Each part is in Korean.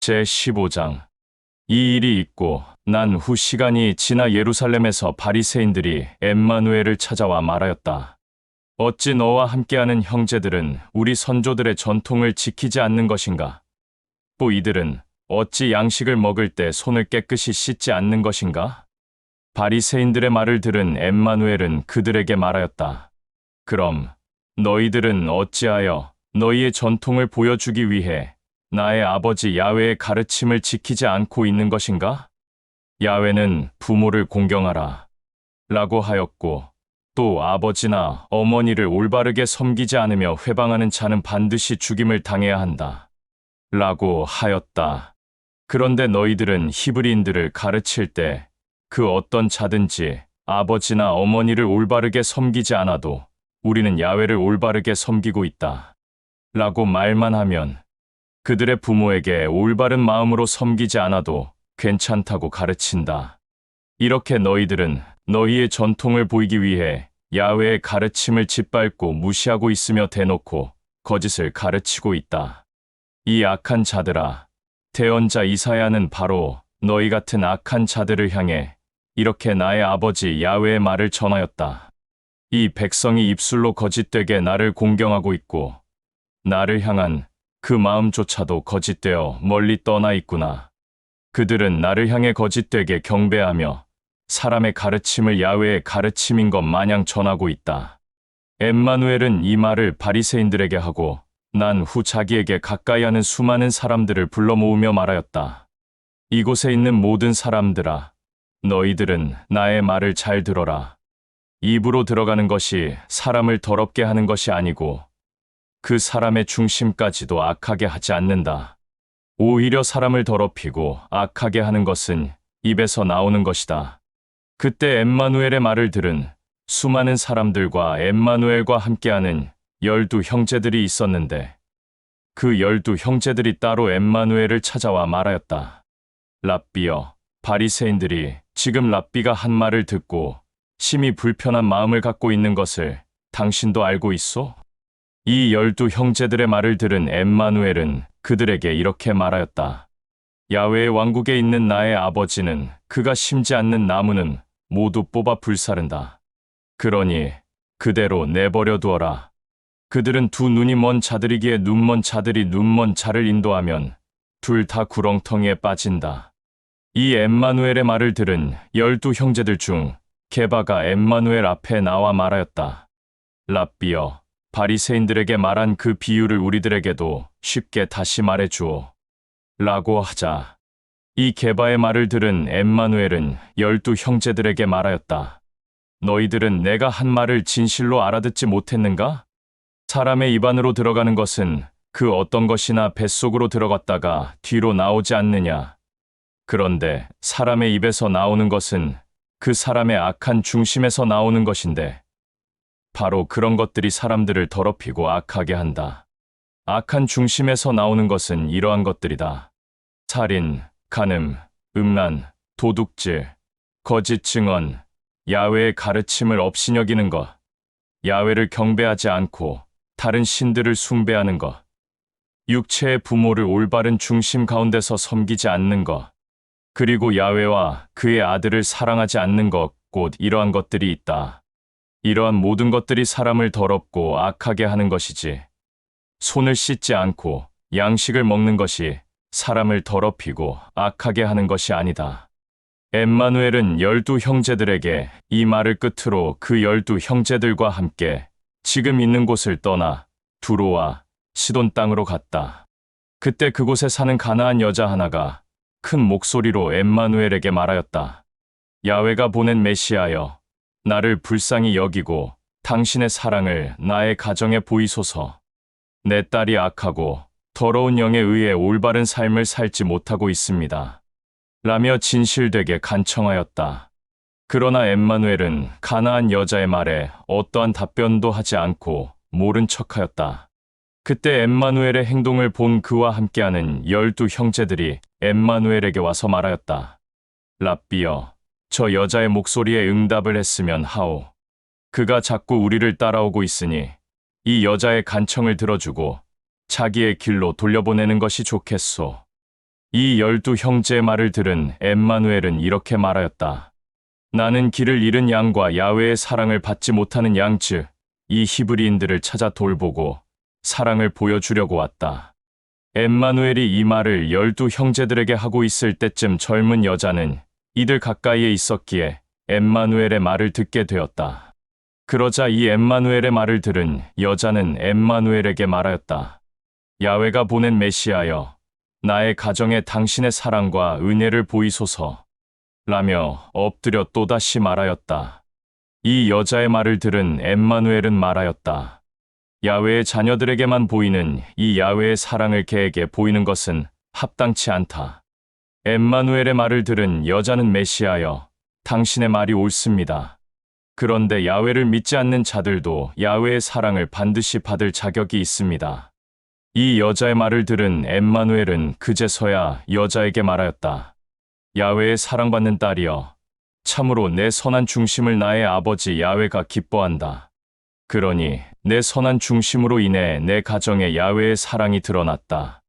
제15장. 이 일이 있고 난 후 시간이 지나 예루살렘에서 바리새인들이 엠마누엘을 찾아와 말하였다. 어찌 너와 함께하는 형제들은 우리 선조들의 전통을 지키지 않는 것인가? 또 이들은 어찌 양식을 먹을 때 손을 깨끗이 씻지 않는 것인가? 바리새인들의 말을 들은 엠마누엘은 그들에게 말하였다. 그럼 너희들은 어찌하여 너희의 전통을 보여주기 위해 나의 아버지 야훼의 가르침을 지키지 않고 있는 것인가? 야훼는 부모를 공경하라 라고 하였고, 또 아버지나 어머니를 올바르게 섬기지 않으며 회방하는 자는 반드시 죽임을 당해야 한다 라고 하였다. 그런데 너희들은 히브리인들을 가르칠 때 그 어떤 자든지 아버지나 어머니를 올바르게 섬기지 않아도 우리는 야훼를 올바르게 섬기고 있다 라고 말만 하면 그들의 부모에게 올바른 마음으로 섬기지 않아도 괜찮다고 가르친다. 이렇게 너희들은 너희의 전통을 보이기 위해 야훼의 가르침을 짓밟고 무시하고 있으며 대놓고 거짓을 가르치고 있다. 이 악한 자들아, 대언자 이사야는 바로 너희 같은 악한 자들을 향해 이렇게 나의 아버지 야훼의 말을 전하였다. 이 백성이 입술로 거짓되게 나를 공경하고 있고 나를 향한 그 마음조차도 거짓되어 멀리 떠나 있구나. 그들은 나를 향해 거짓되게 경배하며 사람의 가르침을 야훼의 가르침인 것 마냥 전하고 있다. 엠마누엘은 이 말을 바리새인들에게 하고 난 후 자기에게 가까이 하는 수많은 사람들을 불러 모으며 말하였다. 이곳에 있는 모든 사람들아, 너희들은 나의 말을 잘 들어라. 입으로 들어가는 것이 사람을 더럽게 하는 것이 아니고 그 사람의 중심까지도 악하게 하지 않는다. 오히려 사람을 더럽히고 악하게 하는 것은 입에서 나오는 것이다. 그때 엠마누엘의 말을 들은 수많은 사람들과 엠마누엘과 함께하는 12 형제들이 있었는데 그 12 형제들이 따로 엠마누엘을 찾아와 말하였다. 랍비여, 바리새인들이 지금 랍비가 한 말을 듣고 심히 불편한 마음을 갖고 있는 것을 당신도 알고 있소? 이 12 형제들의 말을 들은 엠마누엘은 그들에게 이렇게 말하였다. 야훼의 왕국에 있는 나의 아버지는 그가 심지 않는 나무는 모두 뽑아 불사른다. 그러니 그대로 내버려 두어라. 그들은 두 눈이 먼 자들이기에 눈먼 자들이 눈먼 자를 인도하면 둘 다 구렁텅이에 빠진다. 이 엠마누엘의 말을 들은 12 형제들 중 게바가 엠마누엘 앞에 나와 말하였다. 랍비여, 바리새인들에게 말한 그 비유를 우리들에게도 쉽게 다시 말해주오. 라고 하자 이 게바의 말을 들은 엠마누엘은 12 형제들에게 말하였다. 너희들은 내가 한 말을 진실로 알아듣지 못했는가? 사람의 입 안으로 들어가는 것은 그 어떤 것이나 뱃속으로 들어갔다가 뒤로 나오지 않느냐. 그런데 사람의 입에서 나오는 것은 그 사람의 악한 중심에서 나오는 것인데 바로 그런 것들이 사람들을 더럽히고 악하게 한다. 악한 중심에서 나오는 것은 이러한 것들이다. 살인, 간음, 음란, 도둑질, 거짓 증언, 야훼의 가르침을 업신여기는 것, 야훼를 경배하지 않고 다른 신들을 숭배하는 것, 육체의 부모를 올바른 중심 가운데서 섬기지 않는 것, 그리고 야훼와 그의 아들을 사랑하지 않는 것, 곧 이러한 것들이 있다. 이러한 모든 것들이 사람을 더럽고 악하게 하는 것이지 손을 씻지 않고 양식을 먹는 것이 사람을 더럽히고 악하게 하는 것이 아니다. 엠마누엘은 12 형제들에게 이 말을 끝으로 그 12 형제들과 함께 지금 있는 곳을 떠나 두로와 시돈 땅으로 갔다. 그때 그곳에 사는 가나안 여자 하나가 큰 목소리로 엠마누엘에게 말하였다. 야훼가 보낸 메시아여, 나를 불쌍히 여기고 당신의 사랑을 나의 가정에 보이소서. 내 딸이 악하고 더러운 영에 의해 올바른 삶을 살지 못하고 있습니다. 라며 진실되게 간청하였다. 그러나 엠마누엘은 가나안 여자의 말에 어떠한 답변도 하지 않고 모른 척하였다. 그때 엠마누엘의 행동을 본 그와 함께하는 12 형제들이 엠마누엘에게 와서 말하였다. 랍비여, 저 여자의 목소리에 응답을 했으면 하오. 그가 자꾸 우리를 따라오고 있으니 이 여자의 간청을 들어주고 자기의 길로 돌려보내는 것이 좋겠소. 이 12 형제의 말을 들은 엠마누엘은 이렇게 말하였다. 나는 길을 잃은 양과 야훼의 사랑을 받지 못하는 양 즉 이 히브리인들을 찾아 돌보고 사랑을 보여주려고 왔다. 엠마누엘이 이 말을 12 형제들에게 하고 있을 때쯤 젊은 여자는 이들 가까이에 있었기에 엠마누엘의 말을 듣게 되었다. 그러자 이 엠마누엘의 말을 들은 여자는 엠마누엘에게 말하였다. 야훼가 보낸 메시아여, 나의 가정에 당신의 사랑과 은혜를 보이소서. 라며 엎드려 또다시 말하였다. 이 여자의 말을 들은 엠마누엘은 말하였다. 야훼의 자녀들에게만 보이는 이 야훼의 사랑을 개에게 보이는 것은 합당치 않다. 엠마누엘의 말을 들은 여자는 메시아여, 당신의 말이 옳습니다. 그런데 야훼를 믿지 않는 자들도 야훼의 사랑을 반드시 받을 자격이 있습니다. 이 여자의 말을 들은 엠마누엘은 그제서야 여자에게 말하였다. 야훼의 사랑받는 딸이여, 참으로 내 선한 중심을 나의 아버지 야훼가 기뻐한다. 그러니 내 선한 중심으로 인해 내 가정에 야훼의 사랑이 드러났다.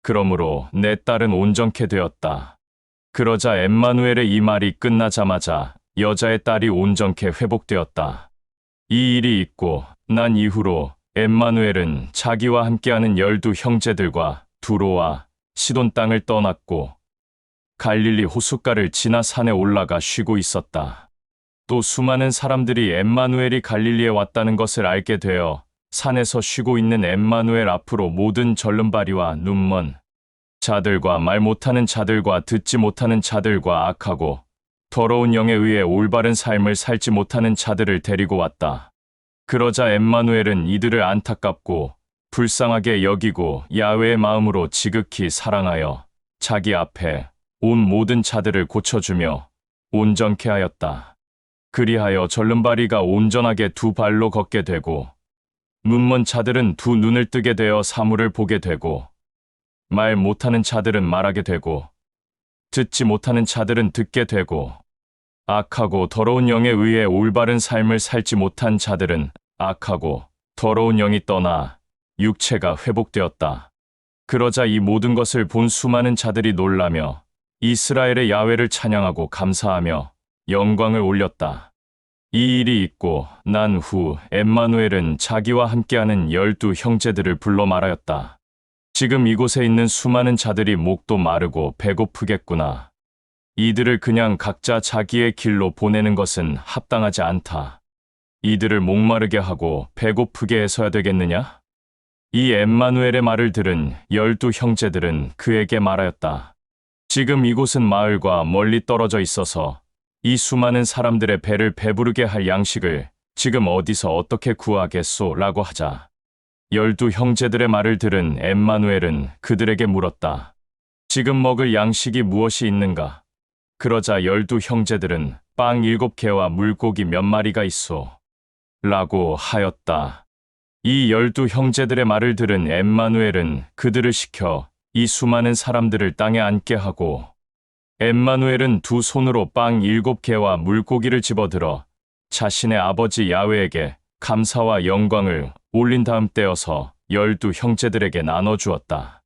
그러므로 내 딸은 온전케 되었다. 그러자 엠마누엘의 이 말이 끝나자마자 여자의 딸이 온전케 회복되었다. 이 일이 있고 난 이후로 엠마누엘은 자기와 함께하는 12 형제들과 두로와 시돈 땅을 떠났고 갈릴리 호숫가를 지나 산에 올라가 쉬고 있었다. 또 수많은 사람들이 엠마누엘이 갈릴리에 왔다는 것을 알게 되어 산에서 쉬고 있는 엠마누엘 앞으로 모든 절름발이와 눈먼 자들과 말 못하는 자들과 듣지 못하는 자들과 악하고 더러운 영에 의해 올바른 삶을 살지 못하는 자들을 데리고 왔다. 그러자 엠마누엘은 이들을 안타깝고 불쌍하게 여기고 야훼의 마음으로 지극히 사랑하여 자기 앞에 온 모든 자들을 고쳐주며 온전케 하였다. 그리하여 절름발이가 온전하게 두 발로 걷게 되고 눈먼 자들은 두 눈을 뜨게 되어 사물을 보게 되고 말 못하는 자들은 말하게 되고 듣지 못하는 자들은 듣게 되고 악하고 더러운 영에 의해 올바른 삶을 살지 못한 자들은 악하고 더러운 영이 떠나 육체가 회복되었다. 그러자 이 모든 것을 본 수많은 자들이 놀라며 이스라엘의 야훼를 찬양하고 감사하며 영광을 올렸다. 이 일이 있고 난 후 엠마누엘은 자기와 함께하는 12 형제들을 불러 말하였다. 지금 이곳에 있는 수많은 자들이 목도 마르고 배고프겠구나. 이들을 그냥 각자 자기의 길로 보내는 것은 합당하지 않다. 이들을 목마르게 하고 배고프게 해서야 되겠느냐? 이 엠마누엘의 말을 들은 12 형제들은 그에게 말하였다. 지금 이곳은 마을과 멀리 떨어져 있어서 이 수많은 사람들의 배를 배부르게 할 양식을 지금 어디서 어떻게 구하겠소? 라고 하자 12 형제들의 말을 들은 엠마누엘은 그들에게 물었다. 지금 먹을 양식이 무엇이 있는가? 그러자 12 형제들은 빵 7개와 물고기 몇 마리가 있소. 라고 하였다. 이 12 형제들의 말을 들은 엠마누엘은 그들을 시켜 이 수많은 사람들을 땅에 앉게 하고 엠마누엘은 두 손으로 빵 7개와 물고기를 집어들어 자신의 아버지 야훼에게 감사와 영광을 올린 다음 떼어서 12 형제들에게 나눠주었다.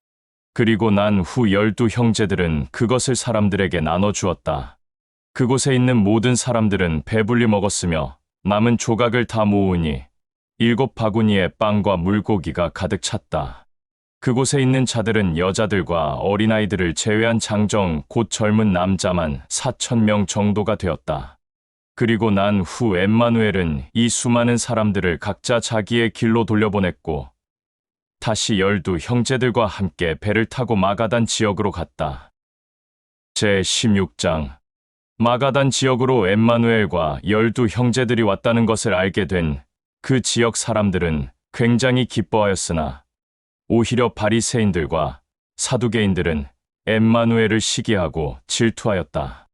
그리고 난 후 12 형제들은 그것을 사람들에게 나눠주었다. 그곳에 있는 모든 사람들은 배불리 먹었으며 남은 조각을 다 모으니 7 바구니에 빵과 물고기가 가득 찼다. 그곳에 있는 자들은 여자들과 어린아이들을 제외한 장정 곧 젊은 남자만 4,000명 정도가 되었다. 그리고 난 후 엠마누엘은 이 수많은 사람들을 각자 자기의 길로 돌려보냈고 다시 12 형제들과 함께 배를 타고 마가단 지역으로 갔다. 제16장 마가단 지역으로 엠마누엘과 12 형제들이 왔다는 것을 알게 된 그 지역 사람들은 굉장히 기뻐하였으나 오히려 바리새인들과 사두개인들은 엠마누엘을 시기하고 질투하였다.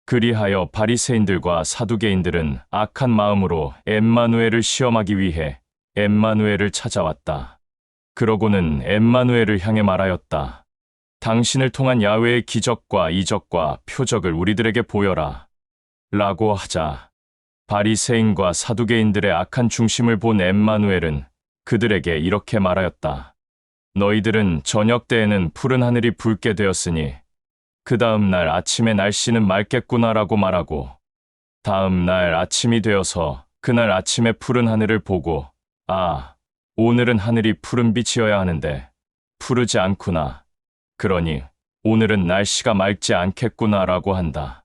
그리하여 바리새인들과 사두개인들은 악한 마음으로 엠마누엘을 시험하기 위해 엠마누엘을 찾아왔다. 그러고는 엠마누엘을 향해 말하였다. 당신을 통한 야훼의 기적과 이적과 표적을 우리들에게 보여라. 라고 하자 바리새인과 사두개인들의 악한 중심을 본 엠마누엘은 그들에게 이렇게 말하였다. 너희들은 저녁 때에는 푸른 하늘이 붉게 되었으니 그 다음 날 아침에 날씨는 맑겠구나라고 말하고, 다음 날 아침이 되어서 그날 아침에 푸른 하늘을 보고, 아, 오늘은 하늘이 푸른빛이어야 하는데 푸르지 않구나. 그러니 오늘은 날씨가 맑지 않겠구나라고 한다.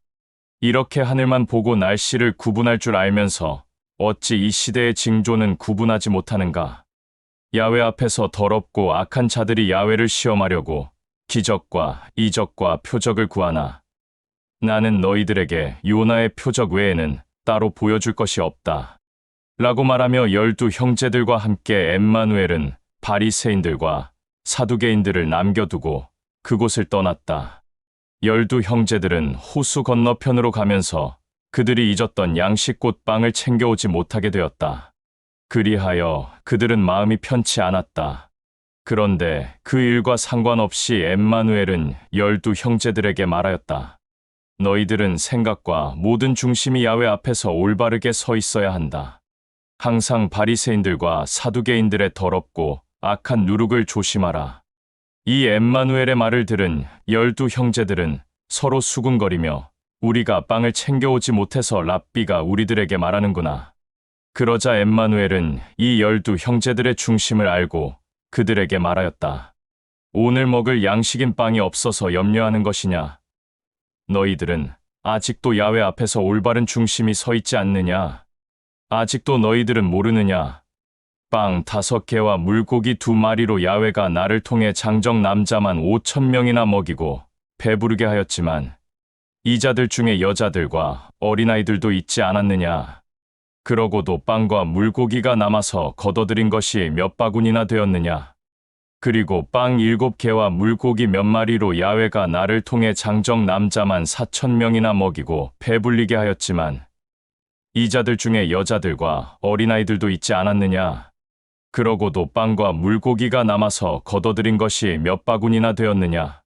이렇게 하늘만 보고 날씨를 구분할 줄 알면서 어찌 이 시대의 징조는 구분하지 못하는가? 야훼 앞에서 더럽고 악한 자들이 야훼를 시험하려고 기적과 이적과 표적을 구하나 나는 너희들에게 요나의 표적 외에는 따로 보여줄 것이 없다. 라고 말하며 12 형제들과 함께 엠마누엘은 바리새인들과 사두개인들을 남겨두고 그곳을 떠났다. 12 형제들은 호수 건너편으로 가면서 그들이 잊었던 양식꽃 빵을 챙겨오지 못하게 되었다. 그리하여 그들은 마음이 편치 않았다. 그런데 그 일과 상관없이 엠마누엘은 12 형제들에게 말하였다. 너희들은 생각과 모든 중심이 야훼 앞에서 올바르게 서 있어야 한다. 항상 바리새인들과 사두개인들의 더럽고 악한 누룩을 조심하라. 이 엠마누엘의 말을 들은 12 형제들은 서로 수군거리며 우리가 빵을 챙겨오지 못해서 랍비가 우리들에게 말하는구나. 그러자 엠마누엘은 이 12 형제들의 중심을 알고 그들에게 말하였다. 오늘 먹을 양식인 빵이 없어서 염려하는 것이냐? 너희들은 아직도 야훼 앞에서 올바른 중심이 서 있지 않느냐? 아직도 너희들은 모르느냐? 빵 5개와 물고기 2마리로 야훼가 나를 통해 장정 남자만 5,000명이나 먹이고 배부르게 하였지만 이자들 중에 여자들과 어린아이들도 있지 않았느냐? 그러고도 빵과 물고기가 남아서 거둬들인 것이 몇 바구니나 되었느냐? 그리고 빵 7개와 물고기 몇 마리로 야훼가 나를 통해 장정 남자만 4,000명이나 먹이고 배불리게 하였지만 이자들 중에 여자들과 어린아이들도 있지 않았느냐? 그러고도 빵과 물고기가 남아서 거둬들인 것이 몇 바구니나 되었느냐?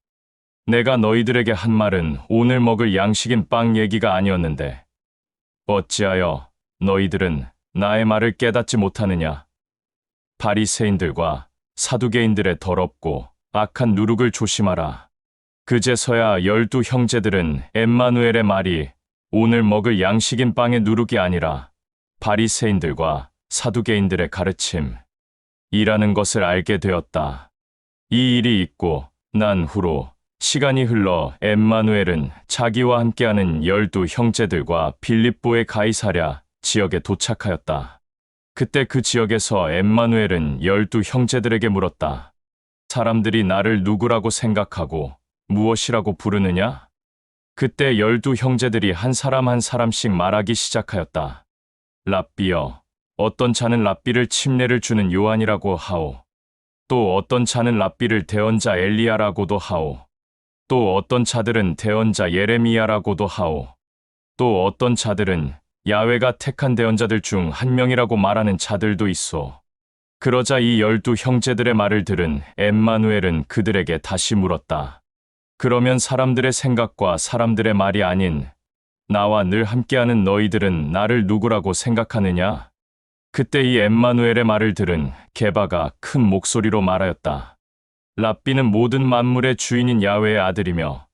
내가 너희들에게 한 말은 오늘 먹을 양식인 빵 얘기가 아니었는데 어찌하여 너희들은 나의 말을 깨닫지 못하느냐? 바리새인들과 사두개인들의 더럽고 악한 누룩을 조심하라. 그제서야 12 형제들은 엠마누엘의 말이 오늘 먹을 양식인 빵의 누룩이 아니라 바리새인들과 사두개인들의 가르침이라는 것을 알게 되었다. 이 일이 있고 난 후로 시간이 흘러 엠마누엘은 자기와 함께하는 12 형제들과 빌립보의 가이사랴 지역에 도착하였다. 그때 그 지역에서 엠마누엘은 12 형제들에게 물었다. 사람들이 나를 누구라고 생각하고 무엇이라고 부르느냐? 그때 12 형제들이 한 사람 한 사람씩 말하기 시작하였다. 랍비여, 어떤 자는 랍비를 침례를 주는 요한이라고 하오. 또 어떤 자는 랍비를 대언자 엘리야라고도 하오. 또 어떤 자들은 대언자 예레미야라고도 하오. 또 어떤 자들은 야훼가 택한 대언자들 중 한 명이라고 말하는 자들도 있어. 그러자 이 12 형제들의 말을 들은 엠마누엘은 그들에게 다시 물었다. 그러면 사람들의 생각과 사람들의 말이 아닌 나와 늘 함께하는 너희들은 나를 누구라고 생각하느냐? 그때 이 엠마누엘의 말을 들은 게바가 큰 목소리로 말하였다. 랍비는 모든 만물의 주인인 야훼의 아들이며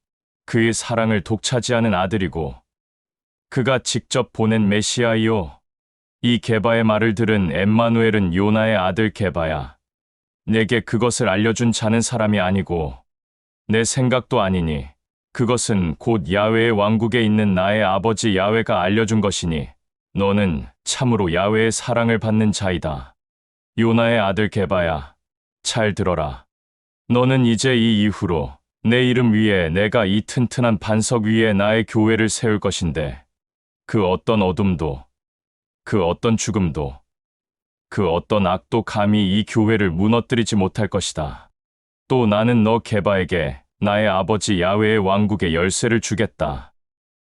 그의 사랑을 독차지하는 아들이고 그가 직접 보낸 메시아이요. 이 게바의 말을 들은 엠마누엘은 요나의 아들 게바야. 내게 그것을 알려준 자는 사람이 아니고 내 생각도 아니니 그것은 곧 야훼의 왕국에 있는 나의 아버지 야훼가 알려준 것이니 너는 참으로 야훼의 사랑을 받는 자이다. 요나의 아들 게바야, 잘 들어라. 너는 이제 이 이후로 내 이름 위에 내가 이 튼튼한 반석 위에 나의 교회를 세울 것인데 그 어떤 어둠도, 그 어떤 죽음도, 그 어떤 악도 감히 이 교회를 무너뜨리지 못할 것이다. 또 나는 너 게바에게 나의 아버지 야훼의 왕국의 열쇠를 주겠다.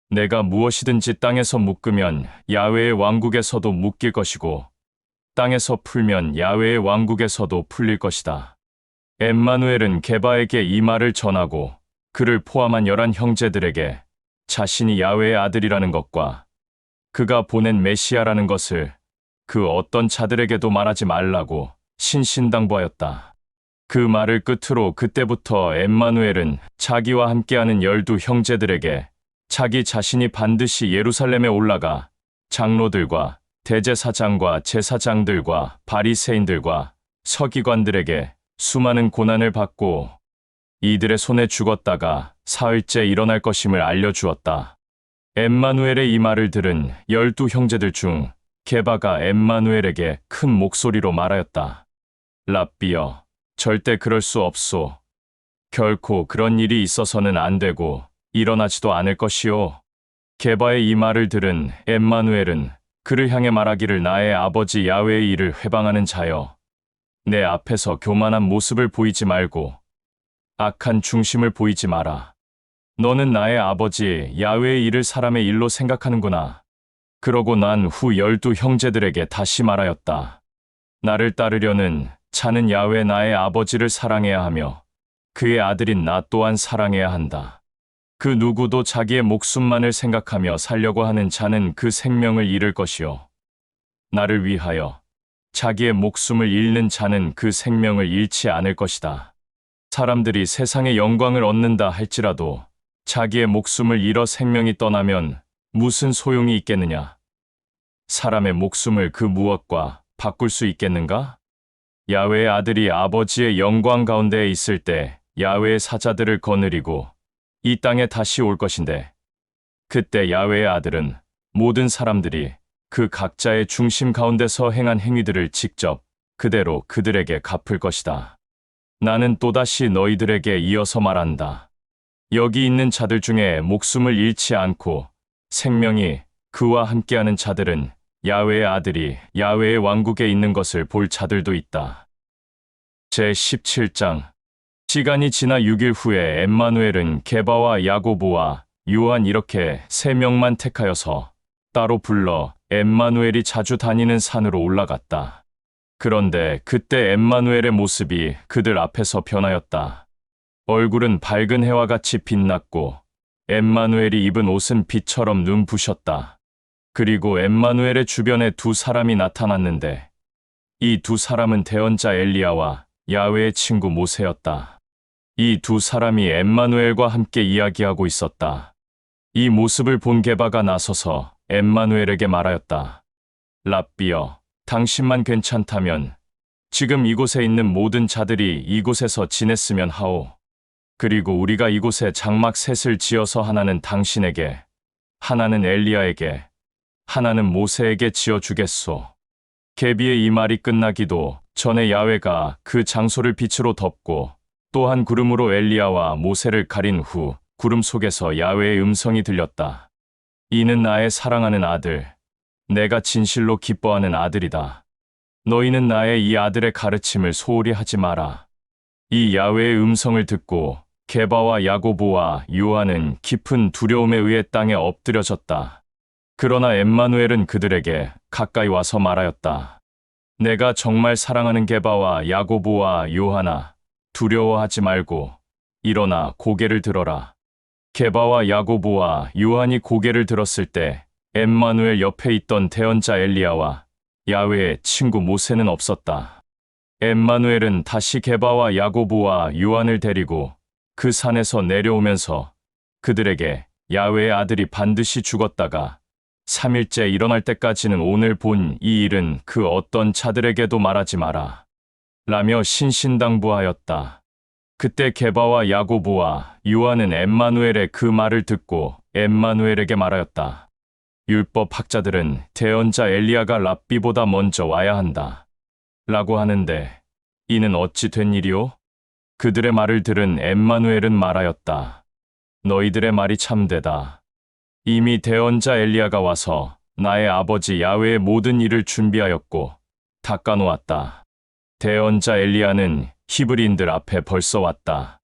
내가 무엇이든지 땅에서 묶으면 야훼의 왕국에서도 묶일 것이고 땅에서 풀면 야훼의 왕국에서도 풀릴 것이다. 엠마누엘은 게바에게 이 말을 전하고 그를 포함한 11 형제들에게 자신이 야훼의 아들이라는 것과 그가 보낸 메시아라는 것을 그 어떤 자들에게도 말하지 말라고 신신당부하였다. 그 말을 끝으로 그때부터 엠마누엘은 자기와 함께하는 12 형제들에게 자기 자신이 반드시 예루살렘에 올라가 장로들과 대제사장과 제사장들과 바리새인들과 서기관들에게 수많은 고난을 받고 이들의 손에 죽었다가 사흘째 일어날 것임을 알려주었다. 엠마누엘의 이 말을 들은 12 형제들 중 게바가 엠마누엘에게 큰 목소리로 말하였다. 랍비여, 절대 그럴 수 없소. 결코 그런 일이 있어서는 안 되고 일어나지도 않을 것이오. 게바의 이 말을 들은 엠마누엘은 그를 향해 말하기를 나의 아버지 야훼의 일을 회방하는 자여. 내 앞에서 교만한 모습을 보이지 말고 악한 중심을 보이지 마라. 너는 나의 아버지 야훼의 일을 사람의 일로 생각하는구나. 그러고 난 후 12 형제들에게 다시 말하였다. 나를 따르려는 자는 야훼 나의 아버지를 사랑해야 하며 그의 아들인 나 또한 사랑해야 한다. 그 누구도 자기의 목숨만을 생각하며 살려고 하는 자는 그 생명을 잃을 것이요. 나를 위하여 자기의 목숨을 잃는 자는 그 생명을 잃지 않을 것이다. 사람들이 세상의 영광을 얻는다 할지라도 자기의 목숨을 잃어 생명이 떠나면 무슨 소용이 있겠느냐? 사람의 목숨을 그 무엇과 바꿀 수 있겠는가? 야훼의 아들이 아버지의 영광 가운데에 있을 때 야훼의 사자들을 거느리고 이 땅에 다시 올 것인데 그때 야훼의 아들은 모든 사람들이 그 각자의 중심 가운데서 행한 행위들을 직접 그대로 그들에게 갚을 것이다. 나는 또다시 너희들에게 이어서 말한다. 여기 있는 자들 중에 목숨을 잃지 않고 생명이 그와 함께하는 자들은 야훼의 아들이 야훼의 왕국에 있는 것을 볼 자들도 있다. 제17장. 시간이 지나 6일 후에 엠마누엘은 게바와 야고보와 요한 이렇게 3명만 택하여서 따로 불러 엠마누엘이 자주 다니는 산으로 올라갔다. 그런데 그때 엠마누엘의 모습이 그들 앞에서 변하였다. 얼굴은 밝은 해와 같이 빛났고 엠마누엘이 입은 옷은 빛처럼 눈부셨다. 그리고 엠마누엘의 주변에 2 사람이 나타났는데 이 2 사람은 대언자 엘리야와 야훼의 친구 모세였다. 이 2 사람이 엠마누엘과 함께 이야기하고 있었다. 이 모습을 본 게바가 나서서 엠마누엘에게 말하였다. 랍비여, 당신만 괜찮다면 지금 이곳에 있는 모든 자들이 이곳에서 지냈으면 하오. 그리고 우리가 이곳에 장막 셋을 지어서 하나는 당신에게, 하나는 엘리야에게, 하나는 모세에게 지어주겠소. 게비의 이 말이 끝나기도 전에 야훼가 그 장소를 빛으로 덮고 또한 구름으로 엘리야와 모세를 가린 후 구름 속에서 야훼의 음성이 들렸다. 이는 나의 사랑하는 아들, 내가 진실로 기뻐하는 아들이다. 너희는 나의 이 아들의 가르침을 소홀히 하지 마라. 이 야훼의 음성을 듣고 게바와 야고보와 요한은 깊은 두려움에 의해 땅에 엎드려졌다. 그러나 엠마누엘은 그들에게 가까이 와서 말하였다. 내가 정말 사랑하는 게바와 야고보와 요한아, 두려워하지 말고 일어나 고개를 들어라. 게바와 야고보와 요한이 고개를 들었을 때 엠마누엘 옆에 있던 대언자 엘리야와 야훼의 친구 모세는 없었다. 엠마누엘은 다시 게바와 야고보와 요한을 데리고 그 산에서 내려오면서 그들에게 야훼의 아들이 반드시 죽었다가 3일째 일어날 때까지는 오늘 본 이 일은 그 어떤 자들에게도 말하지 마라. 라며 신신당부하였다. 그때 게바와 야고보와 요한은 엠마누엘의 그 말을 듣고 엠마누엘에게 말하였다. 율법 학자들은 대언자 엘리야가 랍비보다 먼저 와야 한다. 라고 하는데 이는 어찌 된 일이오? 그들의 말을 들은 엠마누엘은 말하였다. 너희들의 말이 참되다. 이미 대언자 엘리야가 와서 나의 아버지 야훼의 모든 일을 준비하였고 닦아놓았다. 대언자 엘리야는 히브리인들 앞에 벌써 왔다.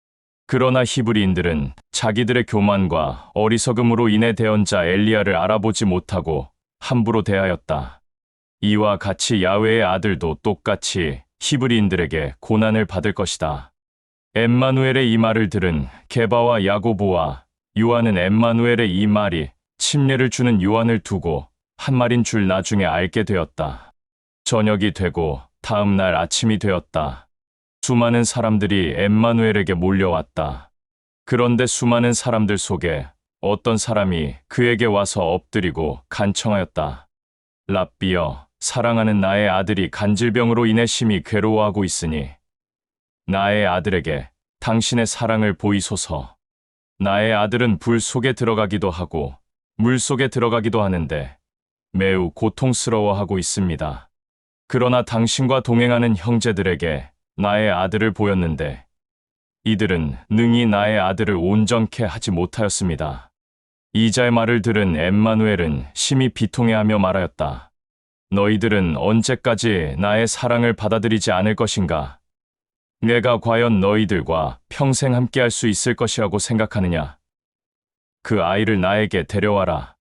그러나 히브리인들은 자기들의 교만과 어리석음으로 인해 대언자 엘리야를 알아보지 못하고 함부로 대하였다. 이와 같이 야훼의 아들도 똑같이 히브리인들에게 고난을 받을 것이다. 엠마누엘의 이 말을 들은 게바와 야고보와 요한은 엠마누엘의 이 말이 침례를 주는 요한을 두고 한 말인 줄 나중에 알게 되었다. 저녁이 되고 다음 날 아침이 되었다. 수많은 사람들이 엠마누엘에게 몰려왔다. 그런데 수많은 사람들 속에 어떤 사람이 그에게 와서 엎드리고 간청하였다. 랍비여, 사랑하는 나의 아들이 간질병으로 인해 심히 괴로워하고 있으니 나의 아들에게 당신의 사랑을 보이소서. 나의 아들은 불 속에 들어가기도 하고 물 속에 들어가기도 하는데 매우 고통스러워하고 있습니다. 그러나 당신과 동행하는 형제들에게 나의 아들을 보였는데 이들은 능히 나의 아들을 온전케 하지 못하였습니다. 이자의 말을 들은 엠마누엘은 심히 비통해하며 말하였다. 너희들은 언제까지 나의 사랑을 받아들이지 않을 것인가? 내가 과연 너희들과 평생 함께할 수 있을 것이라고 생각하느냐? 그 아이를 나에게 데려와라.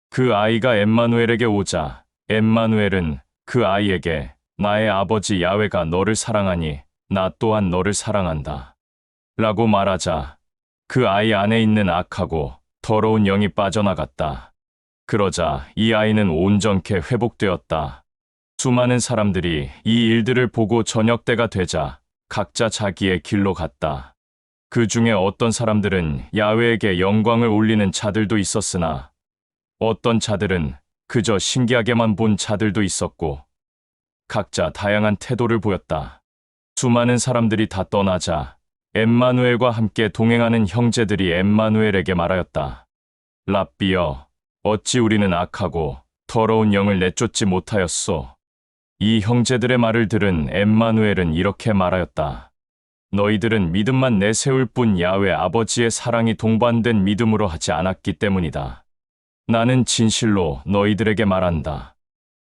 그 아이가 엠마누엘에게 오자 엠마누엘은 그 아이에게 나의 아버지 야훼가 너를 사랑하니 나 또한 너를 사랑한다. 라고 말하자 그 아이 안에 있는 악하고 더러운 영이 빠져나갔다. 그러자 이 아이는 온전케 회복되었다. 수많은 사람들이 이 일들을 보고 저녁 때가 되자 각자 자기의 길로 갔다. 그 중에 어떤 사람들은 야훼에게 영광을 올리는 자들도 있었으나 어떤 자들은 그저 신기하게만 본 자들도 있었고 각자 다양한 태도를 보였다. 수많은 사람들이 다 떠나자 엠마누엘과 함께 동행하는 형제들이 엠마누엘에게 말하였다. 랍비여, 어찌 우리는 악하고 더러운 영을 내쫓지 못하였소? 이 형제들의 말을 들은 엠마누엘은 이렇게 말하였다. 너희들은 믿음만 내세울 뿐 야훼 아버지의 사랑이 동반된 믿음으로 하지 않았기 때문이다. 나는 진실로 너희들에게 말한다.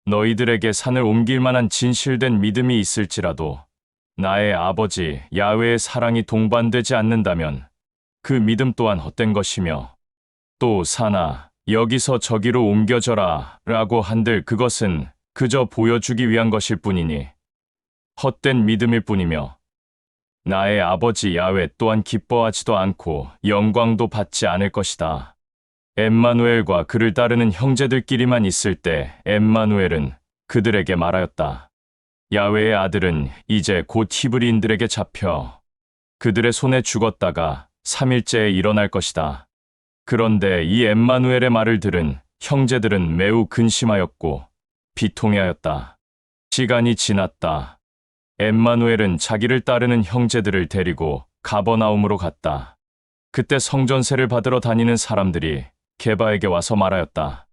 너희들에게 산을 옮길 만한 진실된 믿음이 있을지라도 나의 아버지 야훼의 사랑이 동반되지 않는다면 그 믿음 또한 헛된 것이며 또 산아 여기서 저기로 옮겨져라 라고 한들 그것은 그저 보여주기 위한 것일 뿐이니 헛된 믿음일 뿐이며 나의 아버지 야훼 또한 기뻐하지도 않고 영광도 받지 않을 것이다. 엠마누엘과 그를 따르는 형제들끼리만 있을 때 엠마누엘은 그들에게 말하였다. 야훼의 아들은 이제 곧 히브리인들에게 잡혀 그들의 손에 죽었다가 3일째에 일어날 것이다. 그런데 이 엠마누엘의 말을 들은 형제들은 매우 근심하였고 비통해하였다. 시간이 지났다. 엠마누엘은 자기를 따르는 형제들을 데리고 가버나움으로 갔다. 그때 성전세를 받으러 다니는 사람들이 게바에게 와서 말하였다.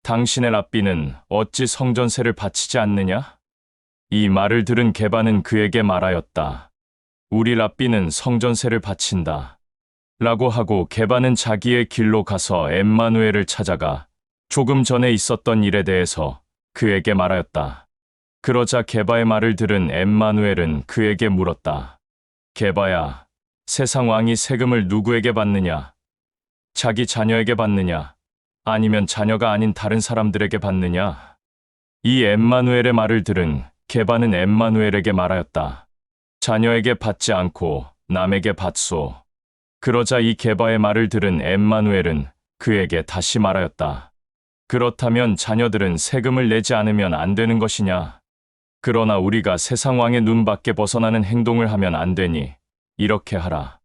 당신의 랍비는 어찌 성전세를 바치지 않느냐? 이 말을 들은 게바는 그에게 말하였다. 우리 랍비는 성전세를 바친다. 라고 하고 게바는 자기의 길로 가서 엠마누엘을 찾아가 조금 전에 있었던 일에 대해서 그에게 말하였다. 그러자 게바의 말을 들은 엠마누엘은 그에게 물었다. 게바야, 세상 왕이 세금을 누구에게 받느냐? 자기 자녀에게 받느냐? 아니면 자녀가 아닌 다른 사람들에게 받느냐? 이 엠마누엘의 말을 들은 게바는 엠마누엘에게 말하였다. 자녀에게 받지 않고 남에게 받소. 그러자 이 게바의 말을 들은 엠마누엘은 그에게 다시 말하였다. 그렇다면 자녀들은 세금을 내지 않으면 안 되는 것이냐? 그러나 우리가 세상 왕의 눈밖에 벗어나는 행동을 하면 안 되니 이렇게 하라.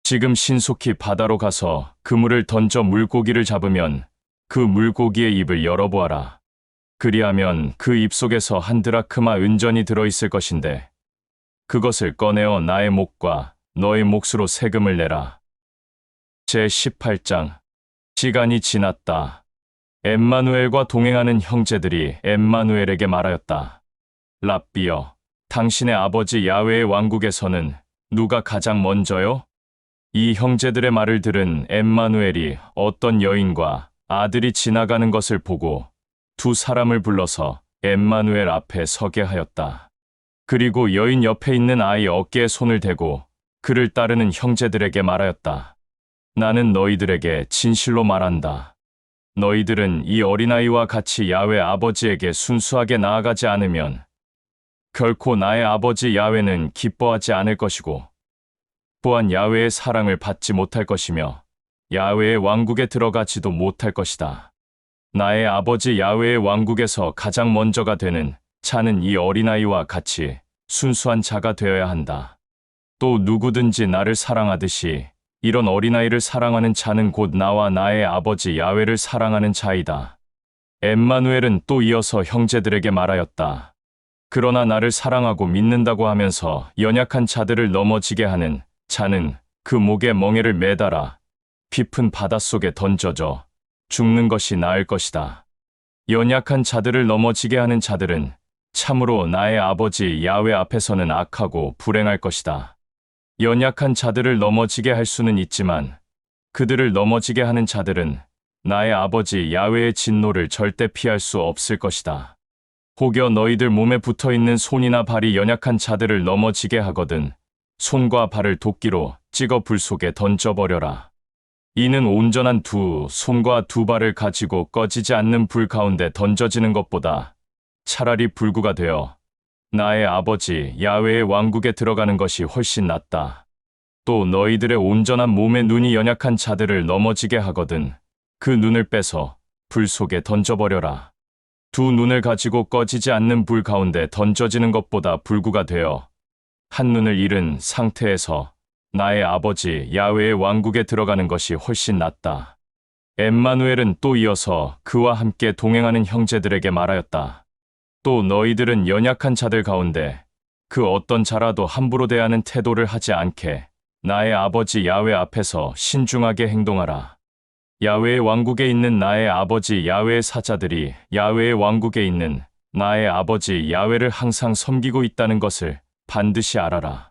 지금 신속히 바다로 가서 그물을 던져 물고기를 잡으면 그 물고기의 입을 열어보아라. 그리하면 그 입 속에서 한 드라크마 은전이 들어있을 것인데 그것을 꺼내어 나의 목과 너의 몫으로 세금을 내라. 제18장. 시간이 지났다. 엠마누엘과 동행하는 형제들이 엠마누엘에게 말하였다. 랍비여, 당신의 아버지 야훼의 왕국에서는 누가 가장 먼저요? 이 형제들의 말을 들은 엠마누엘이 어떤 여인과 아들이 지나가는 것을 보고 두 사람을 불러서 엠마누엘 앞에 서게 하였다. 그리고 여인 옆에 있는 아이 어깨에 손을 대고 그를 따르는 형제들에게 말하였다. 나는 너희들에게 진실로 말한다. 너희들은 이 어린아이와 같이 야훼 아버지에게 순수하게 나아가지 않으면 결코 나의 아버지 야훼는 기뻐하지 않을 것이고 또한 야훼의 사랑을 받지 못할 것이며 야훼의 왕국에 들어가지도 못할 것이다. 나의 아버지 야훼의 왕국에서 가장 먼저가 되는 자는 이 어린아이와 같이 순수한 자가 되어야 한다. 또 누구든지 나를 사랑하듯이 이런 어린아이를 사랑하는 자는 곧 나와 나의 아버지 야훼를 사랑하는 자이다. 엠마누엘은 또 이어서 형제들에게 말하였다. 그러나 나를 사랑하고 믿는다고 하면서 연약한 자들을 넘어지게 하는 자는 그 목에 멍에를 매달아 깊은 바닷속에 던져져 죽는 것이 나을 것이다. 연약한 자들을 넘어지게 하는 자들은 참으로 나의 아버지 야훼 앞에서는 악하고 불행할 것이다. 연약한 자들을 넘어지게 할 수는 있지만 그들을 넘어지게 하는 자들은 나의 아버지 야훼의 진노를 절대 피할 수 없을 것이다. 혹여 너희들 몸에 붙어있는 손이나 발이 연약한 자들을 넘어지게 하거든 손과 발을 도끼로 찍어 불 속에 던져버려라. 이는 온전한 두 손과 두 발을 가지고 꺼지지 않는 불 가운데 던져지는 것보다 차라리 불구가 되어 나의 아버지 야훼의 왕국에 들어가는 것이 훨씬 낫다. 또 너희들의 온전한 몸의 눈이 연약한 자들을 넘어지게 하거든 그 눈을 빼서 불 속에 던져버려라. 두 눈을 가지고 꺼지지 않는 불 가운데 던져지는 것보다 불구가 되어 한 눈을 잃은 상태에서 나의 아버지 야훼의 왕국에 들어가는 것이 훨씬 낫다. 엠마누엘은 또 이어서 그와 함께 동행하는 형제들에게 말하였다. 또 너희들은 연약한 자들 가운데 그 어떤 자라도 함부로 대하는 태도를 하지 않게 나의 아버지 야훼 앞에서 신중하게 행동하라. 야훼의 왕국에 있는 나의 아버지 야훼의 사자들이 야훼의 왕국에 있는 나의 아버지 야훼를 항상 섬기고 있다는 것을 반드시 알아라.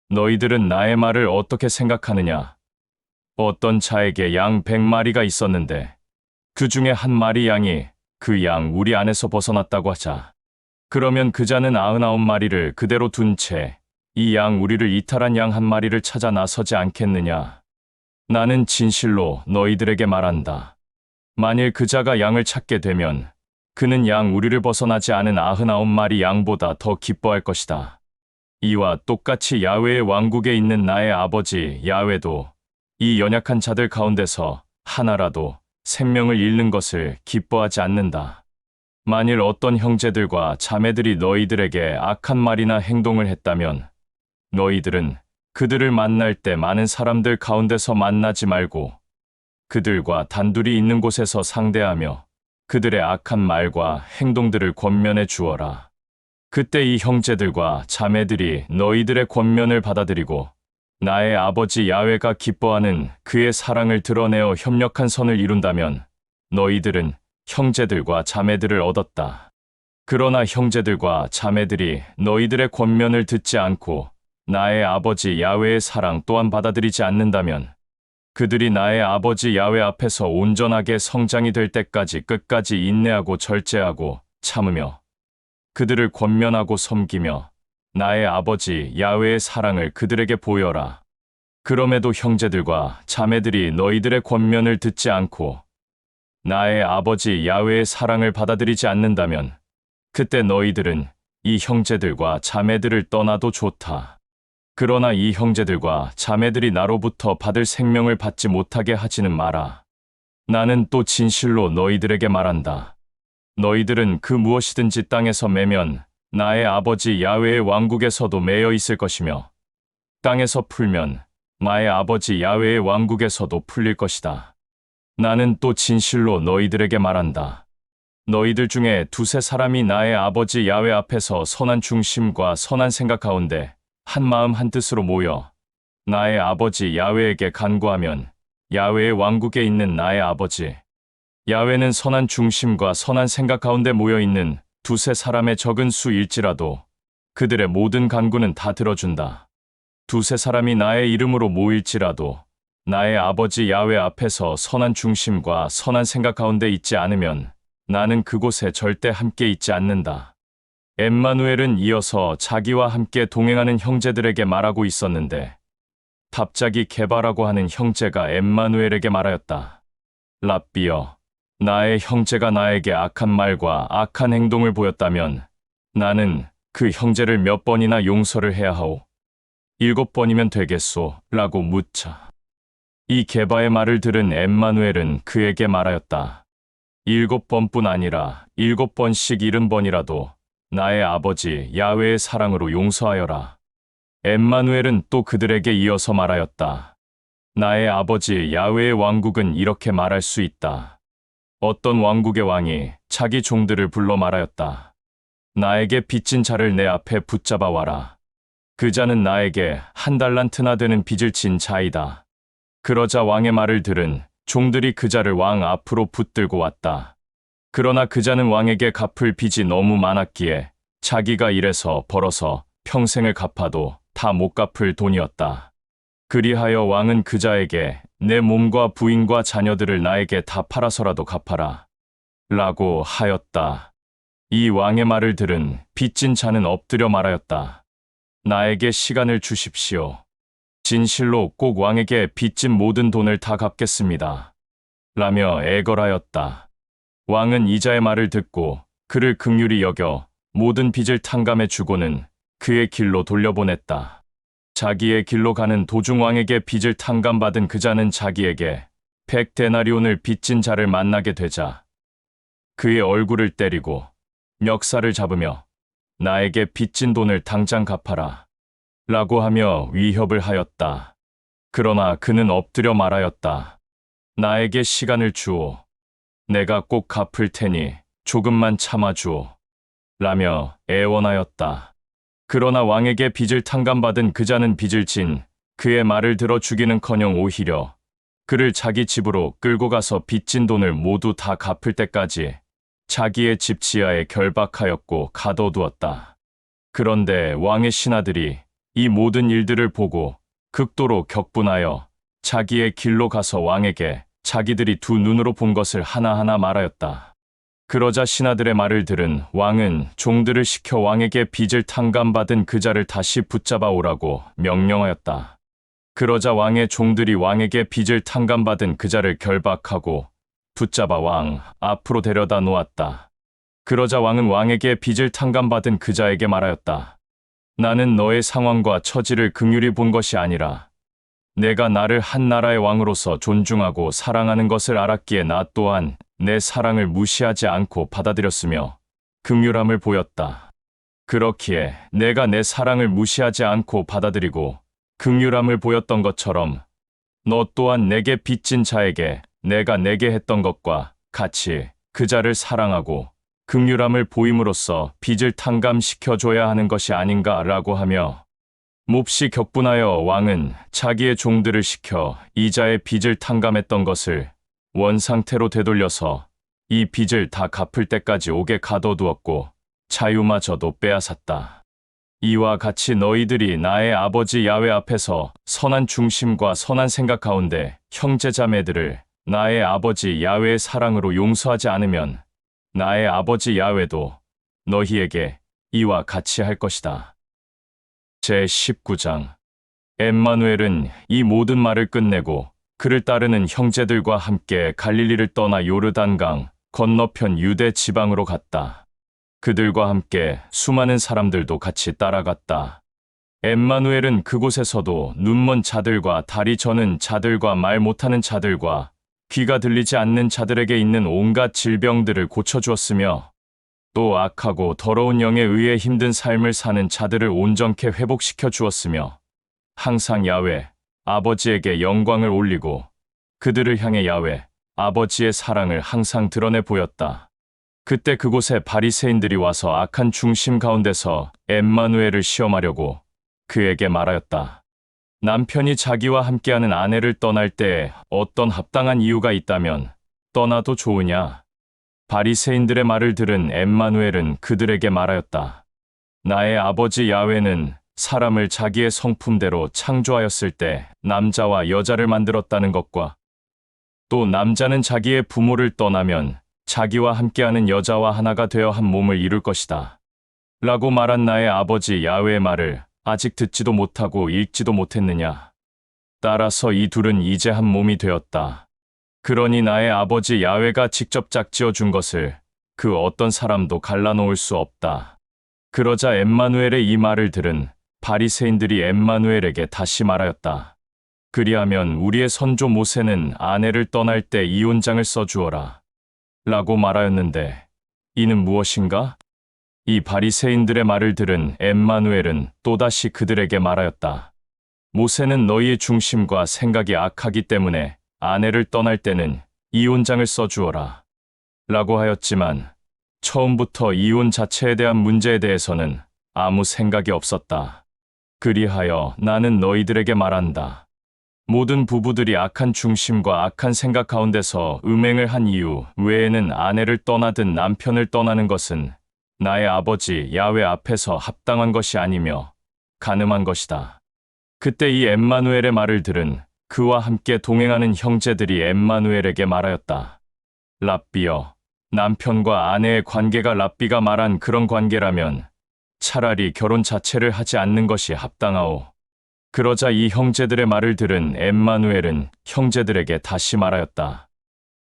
너희들은 나의 말을 어떻게 생각하느냐? 어떤 자에게 양 100마리가 있었는데 그 중에 한 마리 양이 그 양 우리 안에서 벗어났다고 하자. 그러면 그 자는 99마리를 그대로 둔 채 이 양 우리를 이탈한 양 한 마리를 찾아 나서지 않겠느냐? 나는 진실로 너희들에게 말한다. 만일 그 자가 양을 찾게 되면 그는 양 우리를 벗어나지 않은 99마리 양보다 더 기뻐할 것이다. 이와 똑같이 야훼의 왕국에 있는 나의 아버지 야훼도 이 연약한 자들 가운데서 하나라도 생명을 잃는 것을 기뻐하지 않는다. 만일 어떤 형제들과 자매들이 너희들에게 악한 말이나 행동을 했다면 너희들은 그들을 만날 때 많은 사람들 가운데서 만나지 말고 그들과 단둘이 있는 곳에서 상대하며 그들의 악한 말과 행동들을 권면해 주어라. 그때 이 형제들과 자매들이 너희들의 권면을 받아들이고 나의 아버지 야훼가 기뻐하는 그의 사랑을 드러내어 협력한 선을 이룬다면 너희들은 형제들과 자매들을 얻었다. 그러나 형제들과 자매들이 너희들의 권면을 듣지 않고 나의 아버지 야훼의 사랑 또한 받아들이지 않는다면 그들이 나의 아버지 야훼 앞에서 온전하게 성장이 될 때까지 끝까지 인내하고 절제하고 참으며 그들을 권면하고 섬기며 나의 아버지 야훼의 사랑을 그들에게 보여라. 그럼에도 형제들과 자매들이 너희들의 권면을 듣지 않고 나의 아버지 야훼의 사랑을 받아들이지 않는다면 그때 너희들은 이 형제들과 자매들을 떠나도 좋다. 그러나 이 형제들과 자매들이 나로부터 받을 생명을 받지 못하게 하지는 마라. 나는 또 진실로 너희들에게 말한다. 너희들은 그 무엇이든지 땅에서 매면 나의 아버지 야훼의 왕국에서도 매여 있을 것이며 땅에서 풀면 나의 아버지 야훼의 왕국에서도 풀릴 것이다. 나는 또 진실로 너희들에게 말한다. 너희들 중에 두세 사람이 나의 아버지 야훼 앞에서 선한 중심과 선한 생각 가운데 한 마음 한 뜻으로 모여 나의 아버지 야훼에게 간구하면 야훼의 왕국에 있는 나의 아버지 야훼는 선한 중심과 선한 생각 가운데 모여있는 두세 사람의 적은 수일지라도 그들의 모든 간구는 다 들어준다. 두세 사람이 나의 이름으로 모일지라도 나의 아버지 야훼 앞에서 선한 중심과 선한 생각 가운데 있지 않으면 나는 그곳에 절대 함께 있지 않는다. 엠마누엘은 이어서 자기와 함께 동행하는 형제들에게 말하고 있었는데 갑자기 게바라고 하는 형제가 엠마누엘에게 말하였다. 랍비여, 나의 형제가 나에게 악한 말과 악한 행동을 보였다면 나는 그 형제를 몇 번이나 용서를 해야 하오? 7번이면 되겠소? 라고 묻자. 이 게바의 말을 들은 엠마누엘은 그에게 말하였다. 7번뿐 아니라 7번씩 70번이라도 나의 아버지 야훼의 사랑으로 용서하여라. 엠마누엘은 또 그들에게 이어서 말하였다. 나의 아버지 야훼의 왕국은 이렇게 말할 수 있다. 어떤 왕국의 왕이 자기 종들을 불러 말하였다. 나에게 빚진 자를 내 앞에 붙잡아 와라. 그 자는 나에게 1달란트나 되는 빚을 진 자이다. 그러자 왕의 말을 들은 종들이 그 자를 왕 앞으로 붙들고 왔다. 그러나 그 자는 왕에게 갚을 빚이 너무 많았기에 자기가 일해서 벌어서 평생을 갚아도 다 못 갚을 돈이었다. 그리하여 왕은 그 자에게 내 몸과 부인과 자녀들을 나에게 다 팔아서라도 갚아라. 라고 하였다. 이 왕의 말을 들은 빚진 자는 엎드려 말하였다. 나에게 시간을 주십시오. 진실로 꼭 왕에게 빚진 모든 돈을 다 갚겠습니다. 라며 애걸하였다. 왕은 이자의 말을 듣고 그를 긍휼히 여겨 모든 빚을 탕감해 주고는 그의 길로 돌려보냈다. 자기의 길로 가는 도중 왕에게 빚을 탕감받은 그 자는 자기에게 100데나리온을 빚진 자를 만나게 되자 그의 얼굴을 때리고 멱살을 잡으며 나에게 빚진 돈을 당장 갚아라. 라고 하며 위협을 하였다. 그러나 그는 엎드려 말하였다. 나에게 시간을 주오. 내가 꼭 갚을 테니 조금만 참아주오. 라며 애원하였다. 그러나 왕에게 빚을 탕감받은 그 자는 빚을 진 그의 말을 들어 주기는커녕 오히려 그를 자기 집으로 끌고 가서 빚진 돈을 모두 다 갚을 때까지 자기의 집 지하에 결박하였고 가둬두었다. 그런데 왕의 신하들이 이 모든 일들을 보고 극도로 격분하여 자기의 길로 가서 왕에게 자기들이 두 눈으로 본 것을 하나하나 말하였다. 그러자 신하들의 말을 들은 왕은 종들을 시켜 왕에게 빚을 탕감받은 그 자를 다시 붙잡아 오라고 명령하였다. 그러자 왕의 종들이 왕에게 빚을 탕감받은 그 자를 결박하고 붙잡아 왕 앞으로 데려다 놓았다. 그러자 왕은 왕에게 빚을 탕감받은 그 자에게 말하였다. 나는 너의 상황과 처지를 긍휼히 본 것이 아니라 내가 나를 한 나라의 왕으로서 존중하고 사랑하는 것을 알았기에 나 또한 내 사랑을 무시하지 않고 받아들였으며 긍휼함을 보였다. 그렇기에 내가 내 사랑을 무시하지 않고 받아들이고 긍휼함을 보였던 것처럼 너 또한 내게 빚진 자에게 내가 내게 했던 것과 같이 그 자를 사랑하고 긍휼함을 보임으로써 빚을 탕감시켜줘야 하는 것이 아닌가라고 하며 몹시 격분하여 왕은 자기의 종들을 시켜 이자의 빚을 탕감했던 것을 원상태로 되돌려서 이 빚을 다 갚을 때까지 옥에 가둬두었고 자유마저도 빼앗았다. 이와 같이 너희들이 나의 아버지 야훼 앞에서 선한 중심과 선한 생각 가운데 형제자매들을 나의 아버지 야훼의 사랑으로 용서하지 않으면 나의 아버지 야훼도 너희에게 이와 같이 할 것이다. 제19장 엠마누엘은 이 모든 말을 끝내고 그를 따르는 형제들과 함께 갈릴리를 떠나 요르단강 건너편 유대 지방으로 갔다. 그들과 함께 수많은 사람들도 같이 따라갔다. 엠마누엘은 그곳에서도 눈먼 자들과 다리 저는 자들과 말 못하는 자들과 귀가 들리지 않는 자들에게 있는 온갖 질병들을 고쳐주었으며 또 악하고 더러운 영에 의해 힘든 삶을 사는 자들을 온전케 회복시켜 주었으며 항상 야훼 아버지에게 영광을 올리고 그들을 향해 야훼 아버지의 사랑을 항상 드러내 보였다. 그때 그곳에 바리새인들이 와서 악한 중심 가운데서 엠마누엘을 시험하려고 그에게 말하였다. 남편이 자기와 함께하는 아내를 떠날 때에 어떤 합당한 이유가 있다면 떠나도 좋으냐? 바리새인들의 말을 들은 엠마누엘은 그들에게 말하였다. 나의 아버지 야훼는 사람을 자기의 성품대로 창조하였을 때 남자와 여자를 만들었다는 것과 또 남자는 자기의 부모를 떠나면 자기와 함께하는 여자와 하나가 되어 한 몸을 이룰 것이다. 라고 말한 나의 아버지 야훼의 말을 아직 듣지도 못하고 읽지도 못했느냐. 따라서 이 둘은 이제 한 몸이 되었다. 그러니 나의 아버지 야훼가 직접 짝지어 준 것을 그 어떤 사람도 갈라놓을 수 없다. 그러자 엠마누엘의 이 말을 들은 바리새인들이 엠마누엘에게 다시 말하였다. 그리하면 우리의 선조 모세는 아내를 떠날 때 이혼장을 써주어라. 라고 말하였는데 이는 무엇인가? 이 바리새인들의 말을 들은 엠마누엘은 또다시 그들에게 말하였다. 모세는 너희의 중심과 생각이 악하기 때문에 아내를 떠날 때는 이혼장을 써주어라. 라고 하였지만 처음부터 이혼 자체에 대한 문제에 대해서는 아무 생각이 없었다. 그리하여 나는 너희들에게 말한다. 모든 부부들이 악한 중심과 악한 생각 가운데서 음행을 한 이유 외에는 아내를 떠나든 남편을 떠나는 것은 나의 아버지 야훼 앞에서 합당한 것이 아니며 간음한 것이다. 그때 이 엠마누엘의 말을 들은 그와 함께 동행하는 형제들이 엠마누엘에게 말하였다. 랍비여, 남편과 아내의 관계가 랍비가 말한 그런 관계라면 차라리 결혼 자체를 하지 않는 것이 합당하오. 그러자 이 형제들의 말을 들은 엠마누엘은 형제들에게 다시 말하였다.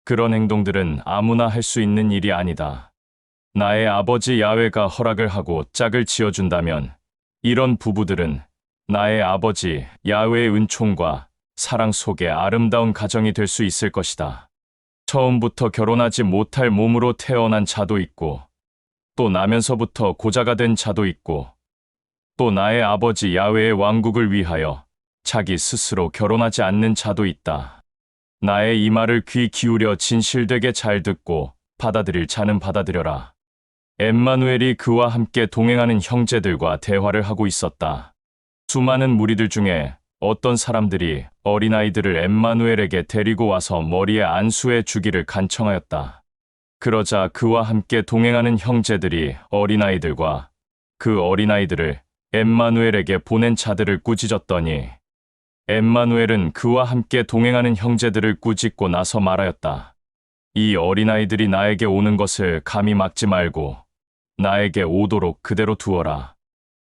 그런 행동들은 아무나 할 수 있는 일이 아니다. 나의 아버지 야훼가 허락을 하고 짝을 지어준다면 이런 부부들은 나의 아버지 야훼의 은총과 사랑 속에 아름다운 가정이 될 수 있을 것이다. 처음부터 결혼하지 못할 몸으로 태어난 자도 있고 또 나면서부터 고자가 된 자도 있고 또 나의 아버지 야훼의 왕국을 위하여 자기 스스로 결혼하지 않는 자도 있다. 나의 이 말을 귀 기울여 진실되게 잘 듣고 받아들일 자는 받아들여라. 엠마누엘이 그와 함께 동행하는 형제들과 대화를 하고 있었다. 수많은 무리들 중에 어떤 사람들이 어린아이들을 엠마누엘에게 데리고 와서 머리에 안수해 주기를 간청하였다. 그러자 그와 함께 동행하는 형제들이 어린아이들과 그 어린아이들을 엠마누엘에게 보낸 자들을 꾸짖었더니 엠마누엘은 그와 함께 동행하는 형제들을 꾸짖고 나서 말하였다. 이 어린아이들이 나에게 오는 것을 감히 막지 말고 나에게 오도록 그대로 두어라.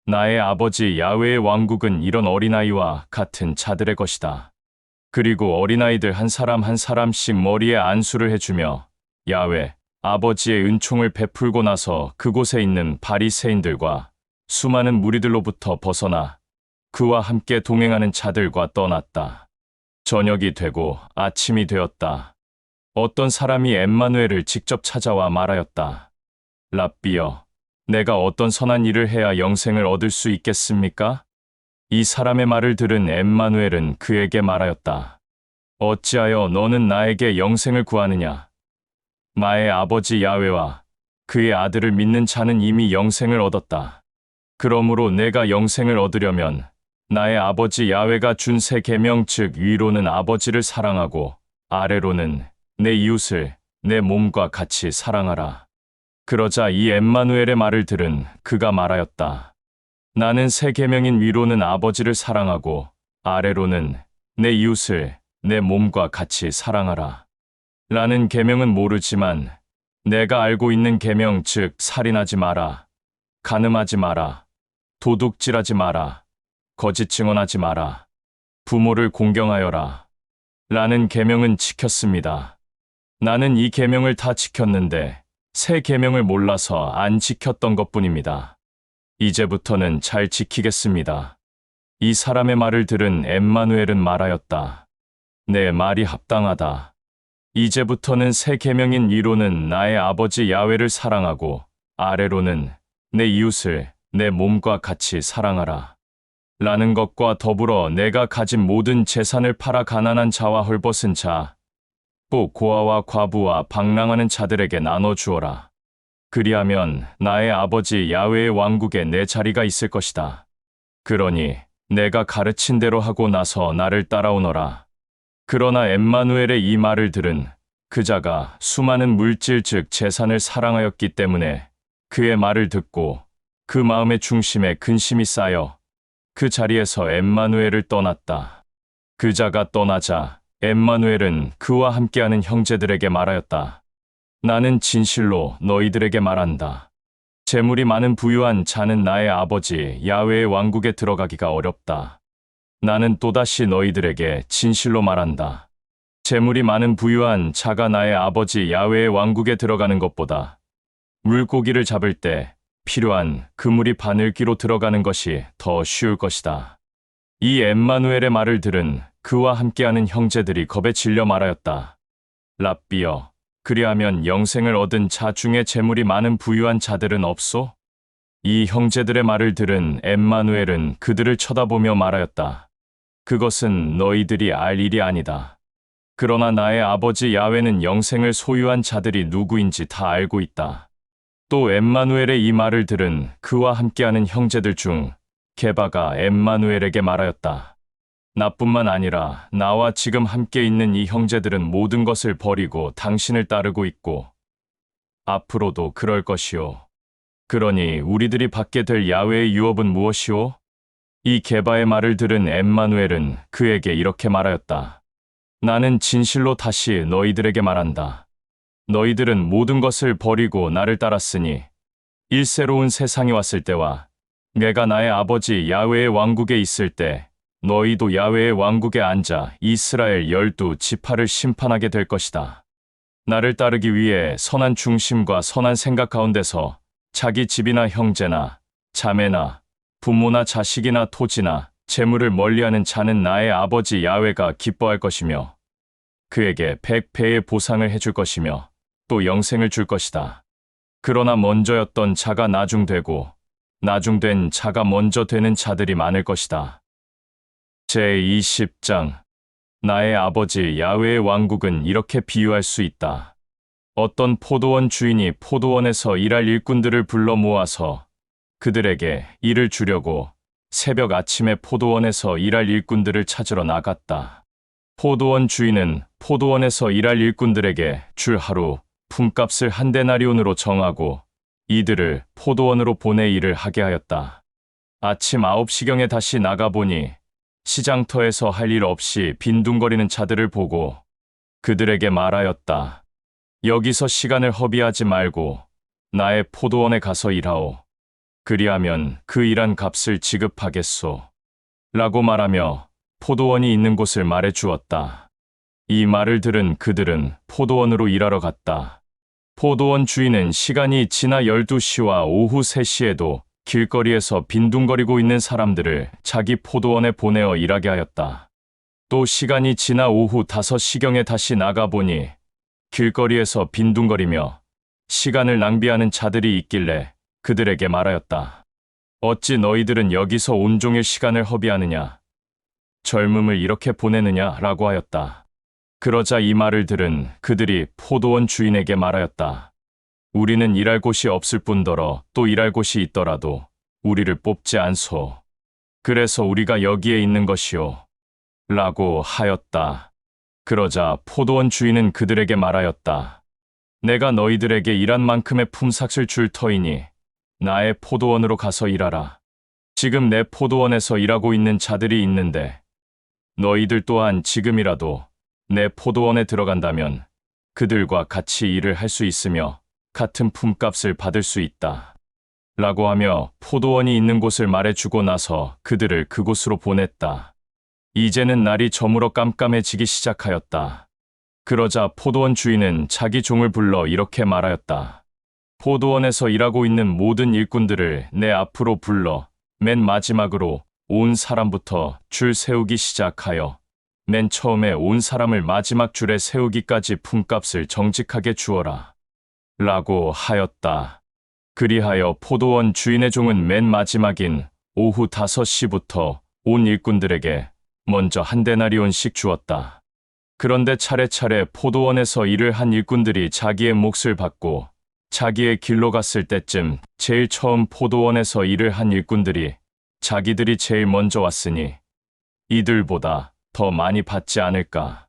나의 아버지 야훼의 왕국은 이런 어린아이와 같은 자들의 것이다. 그리고 어린아이들 한 사람 한 사람씩 머리에 안수를 해주며 야훼 아버지의 은총을 베풀고 나서 그곳에 있는 바리새인들과 수많은 무리들로부터 벗어나 그와 함께 동행하는 자들과 떠났다. 저녁이 되고 아침이 되었다. 어떤 사람이 엠마누엘을 직접 찾아와 말하였다. 랍비여, 내가 어떤 선한 일을 해야 영생을 얻을 수 있겠습니까? 이 사람의 말을 들은 엠마누엘은 그에게 말하였다. 어찌하여 너는 나에게 영생을 구하느냐? 나의 아버지 야훼와 그의 아들을 믿는 자는 이미 영생을 얻었다. 그러므로 내가 영생을 얻으려면 나의 아버지 야훼가 준 세 계명 즉 위로는 아버지를 사랑하고 아래로는 내 이웃을 내 몸과 같이 사랑하라. 그러자 이 엠마누엘의 말을 들은 그가 말하였다. 나는 세 계명인 위로는 아버지를 사랑하고 아래로는 내 이웃을 내 몸과 같이 사랑하라. 라는 계명은 모르지만 내가 알고 있는 계명 즉 살인하지 마라, 간음하지 마라, 도둑질하지 마라, 거짓 증언하지 마라, 부모를 공경하여라. 라는 계명은 지켰습니다. 나는 이 계명을 다 지켰는데 새 계명을 몰라서 안 지켰던 것뿐입니다. 이제부터는 잘 지키겠습니다. 이 사람의 말을 들은 엠마누엘은 말하였다. 내 말이 합당하다. 이제부터는 새 계명인 위로는 나의 아버지 야훼를 사랑하고 아래로는 내 이웃을 내 몸과 같이 사랑하라. 라는 것과 더불어 내가 가진 모든 재산을 팔아 가난한 자와 헐벗은 자, 또 고아와 과부와 방랑하는 자들에게 나눠주어라. 그리하면 나의 아버지 야훼의 왕국에 내 자리가 있을 것이다. 그러니 내가 가르친 대로 하고 나서 나를 따라오너라. 그러나 엠마누엘의 이 말을 들은 그 자가 수많은 물질 즉 재산을 사랑하였기 때문에 그의 말을 듣고 그 마음의 중심에 근심이 쌓여 그 자리에서 엠마누엘을 떠났다. 그 자가 떠나자 엠마누엘은 그와 함께하는 형제들에게 말하였다. 나는 진실로 너희들에게 말한다. 재물이 많은 부유한 자는 나의 아버지 야훼의 왕국에 들어가기가 어렵다. 나는 또다시 너희들에게 진실로 말한다. 재물이 많은 부유한 자가 나의 아버지 야훼의 왕국에 들어가는 것보다 물고기를 잡을 때 필요한 그물이 바늘기로 들어가는 것이 더 쉬울 것이다. 이 엠마누엘의 말을 들은 그와 함께하는 형제들이 겁에 질려 말하였다. 랍비여, 그리하면 영생을 얻은 자 중에 재물이 많은 부유한 자들은 없소? 이 형제들의 말을 들은 엠마누엘은 그들을 쳐다보며 말하였다. 그것은 너희들이 알 일이 아니다. 그러나 나의 아버지 야훼는 영생을 소유한 자들이 누구인지 다 알고 있다. 또 엠마누엘의 이 말을 들은 그와 함께하는 형제들 중 게바가 엠마누엘에게 말하였다. 나뿐만 아니라 나와 지금 함께 있는 이 형제들은 모든 것을 버리고 당신을 따르고 있고 앞으로도 그럴 것이오. 그러니 우리들이 받게 될 야훼의 유업은 무엇이오? 이 게바의 말을 들은 엠마누엘은 그에게 이렇게 말하였다. 나는 진실로 다시 너희들에게 말한다. 너희들은 모든 것을 버리고 나를 따랐으니 일새로운 세상이 왔을 때와 내가 나의 아버지 야훼의 왕국에 있을 때 너희도 야훼의 왕국에 앉아 이스라엘 12지파를 심판하게 될 것이다. 나를 따르기 위해 선한 중심과 선한 생각 가운데서 자기 집이나 형제나 자매나 부모나 자식이나 토지나 재물을 멀리하는 자는 나의 아버지 야훼가 기뻐할 것이며 그에게 100배의 보상을 해줄 것이며 또 영생을 줄 것이다. 그러나 먼저였던 자가 나중되고 나중된 자가 먼저 되는 자들이 많을 것이다. 제20장 나의 아버지 야훼의 왕국은 이렇게 비유할 수 있다. 어떤 포도원 주인이 포도원에서 일할 일꾼들을 불러 모아서 그들에게 일을 주려고 새벽 아침에 포도원에서 일할 일꾼들을 찾으러 나갔다. 포도원 주인은 포도원에서 일할 일꾼들에게 줄 하루 품값을 한 데나리온으로 정하고 이들을 포도원으로 보내 일을 하게 하였다. 아침 9시경에 다시 나가보니 시장터에서 할 일 없이 빈둥거리는 자들을 보고 그들에게 말하였다. 여기서 시간을 허비하지 말고 나의 포도원에 가서 일하오. 그리하면 그 일한 값을 지급하겠소. 라고 말하며 포도원이 있는 곳을 말해 주었다. 이 말을 들은 그들은 포도원으로 일하러 갔다. 포도원 주인은 시간이 지나 12시와 오후 3시에도 길거리에서 빈둥거리고 있는 사람들을 자기 포도원에 보내어 일하게 하였다. 또 시간이 지나 오후 5시경에 다시 나가보니 길거리에서 빈둥거리며 시간을 낭비하는 자들이 있길래 그들에게 말하였다. 어찌 너희들은 여기서 온종일 시간을 허비하느냐? 젊음을 이렇게 보내느냐? 라고 하였다. 그러자 이 말을 들은 그들이 포도원 주인에게 말하였다. 우리는 일할 곳이 없을 뿐더러 또 일할 곳이 있더라도 우리를 뽑지 않소. 그래서 우리가 여기에 있는 것이오. 라고 하였다. 그러자 포도원 주인은 그들에게 말하였다. 내가 너희들에게 일한 만큼의 품삯을 줄 터이니 나의 포도원으로 가서 일하라. 지금 내 포도원에서 일하고 있는 자들이 있는데 너희들 또한 지금이라도 내 포도원에 들어간다면 그들과 같이 일을 할 수 있으며 같은 품값을 받을 수 있다. 라고 하며 포도원이 있는 곳을 말해주고 나서 그들을 그곳으로 보냈다. 이제는 날이 저물어 깜깜해지기 시작하였다. 그러자 포도원 주인은 자기 종을 불러 이렇게 말하였다. 포도원에서 일하고 있는 모든 일꾼들을 내 앞으로 불러 맨 마지막으로 온 사람부터 줄 세우기 시작하여 맨 처음에 온 사람을 마지막 줄에 세우기까지 품값을 정직하게 주어라. 라고 하였다. 그리하여 포도원 주인의 종은 맨 마지막인 오후 5시부터 온 일꾼들에게 먼저 한 데나리온씩 주었다. 그런데 차례차례 포도원에서 일을 한 일꾼들이 자기의 몫을 받고 자기의 길로 갔을 때쯤 제일 처음 포도원에서 일을 한 일꾼들이 자기들이 제일 먼저 왔으니 이들보다 더 많이 받지 않을까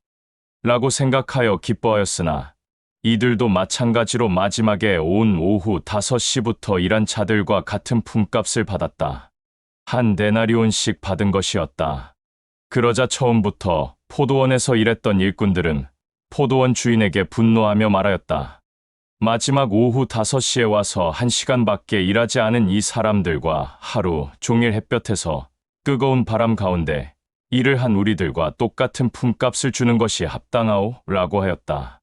라고 생각하여 기뻐하였으나 이들도 마찬가지로 마지막에 온 오후 5시부터 일한 자들과 같은 품값을 받았다. 한 데나리온씩 받은 것이었다. 그러자 처음부터 포도원에서 일했던 일꾼들은 포도원 주인에게 분노하며 말하였다. 마지막 오후 5시에 와서 1시간밖에 일하지 않은 이 사람들과 하루 종일 햇볕에서 뜨거운 바람 가운데 일을 한 우리들과 똑같은 품값을 주는 것이 합당하오? 라고 하였다.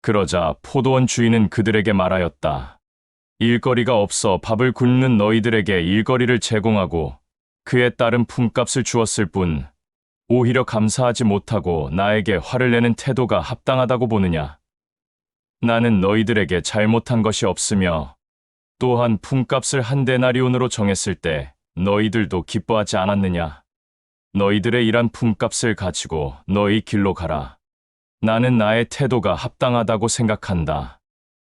그러자 포도원 주인은 그들에게 말하였다. 일거리가 없어 밥을 굶는 너희들에게 일거리를 제공하고 그에 따른 품값을 주었을 뿐 오히려 감사하지 못하고 나에게 화를 내는 태도가 합당하다고 보느냐? 나는 너희들에게 잘못한 것이 없으며 또한 품값을 한 데나리온으로 정했을 때 너희들도 기뻐하지 않았느냐? 너희들의 일한 품값을 가지고 너희 길로 가라. 나는 나의 태도가 합당하다고 생각한다.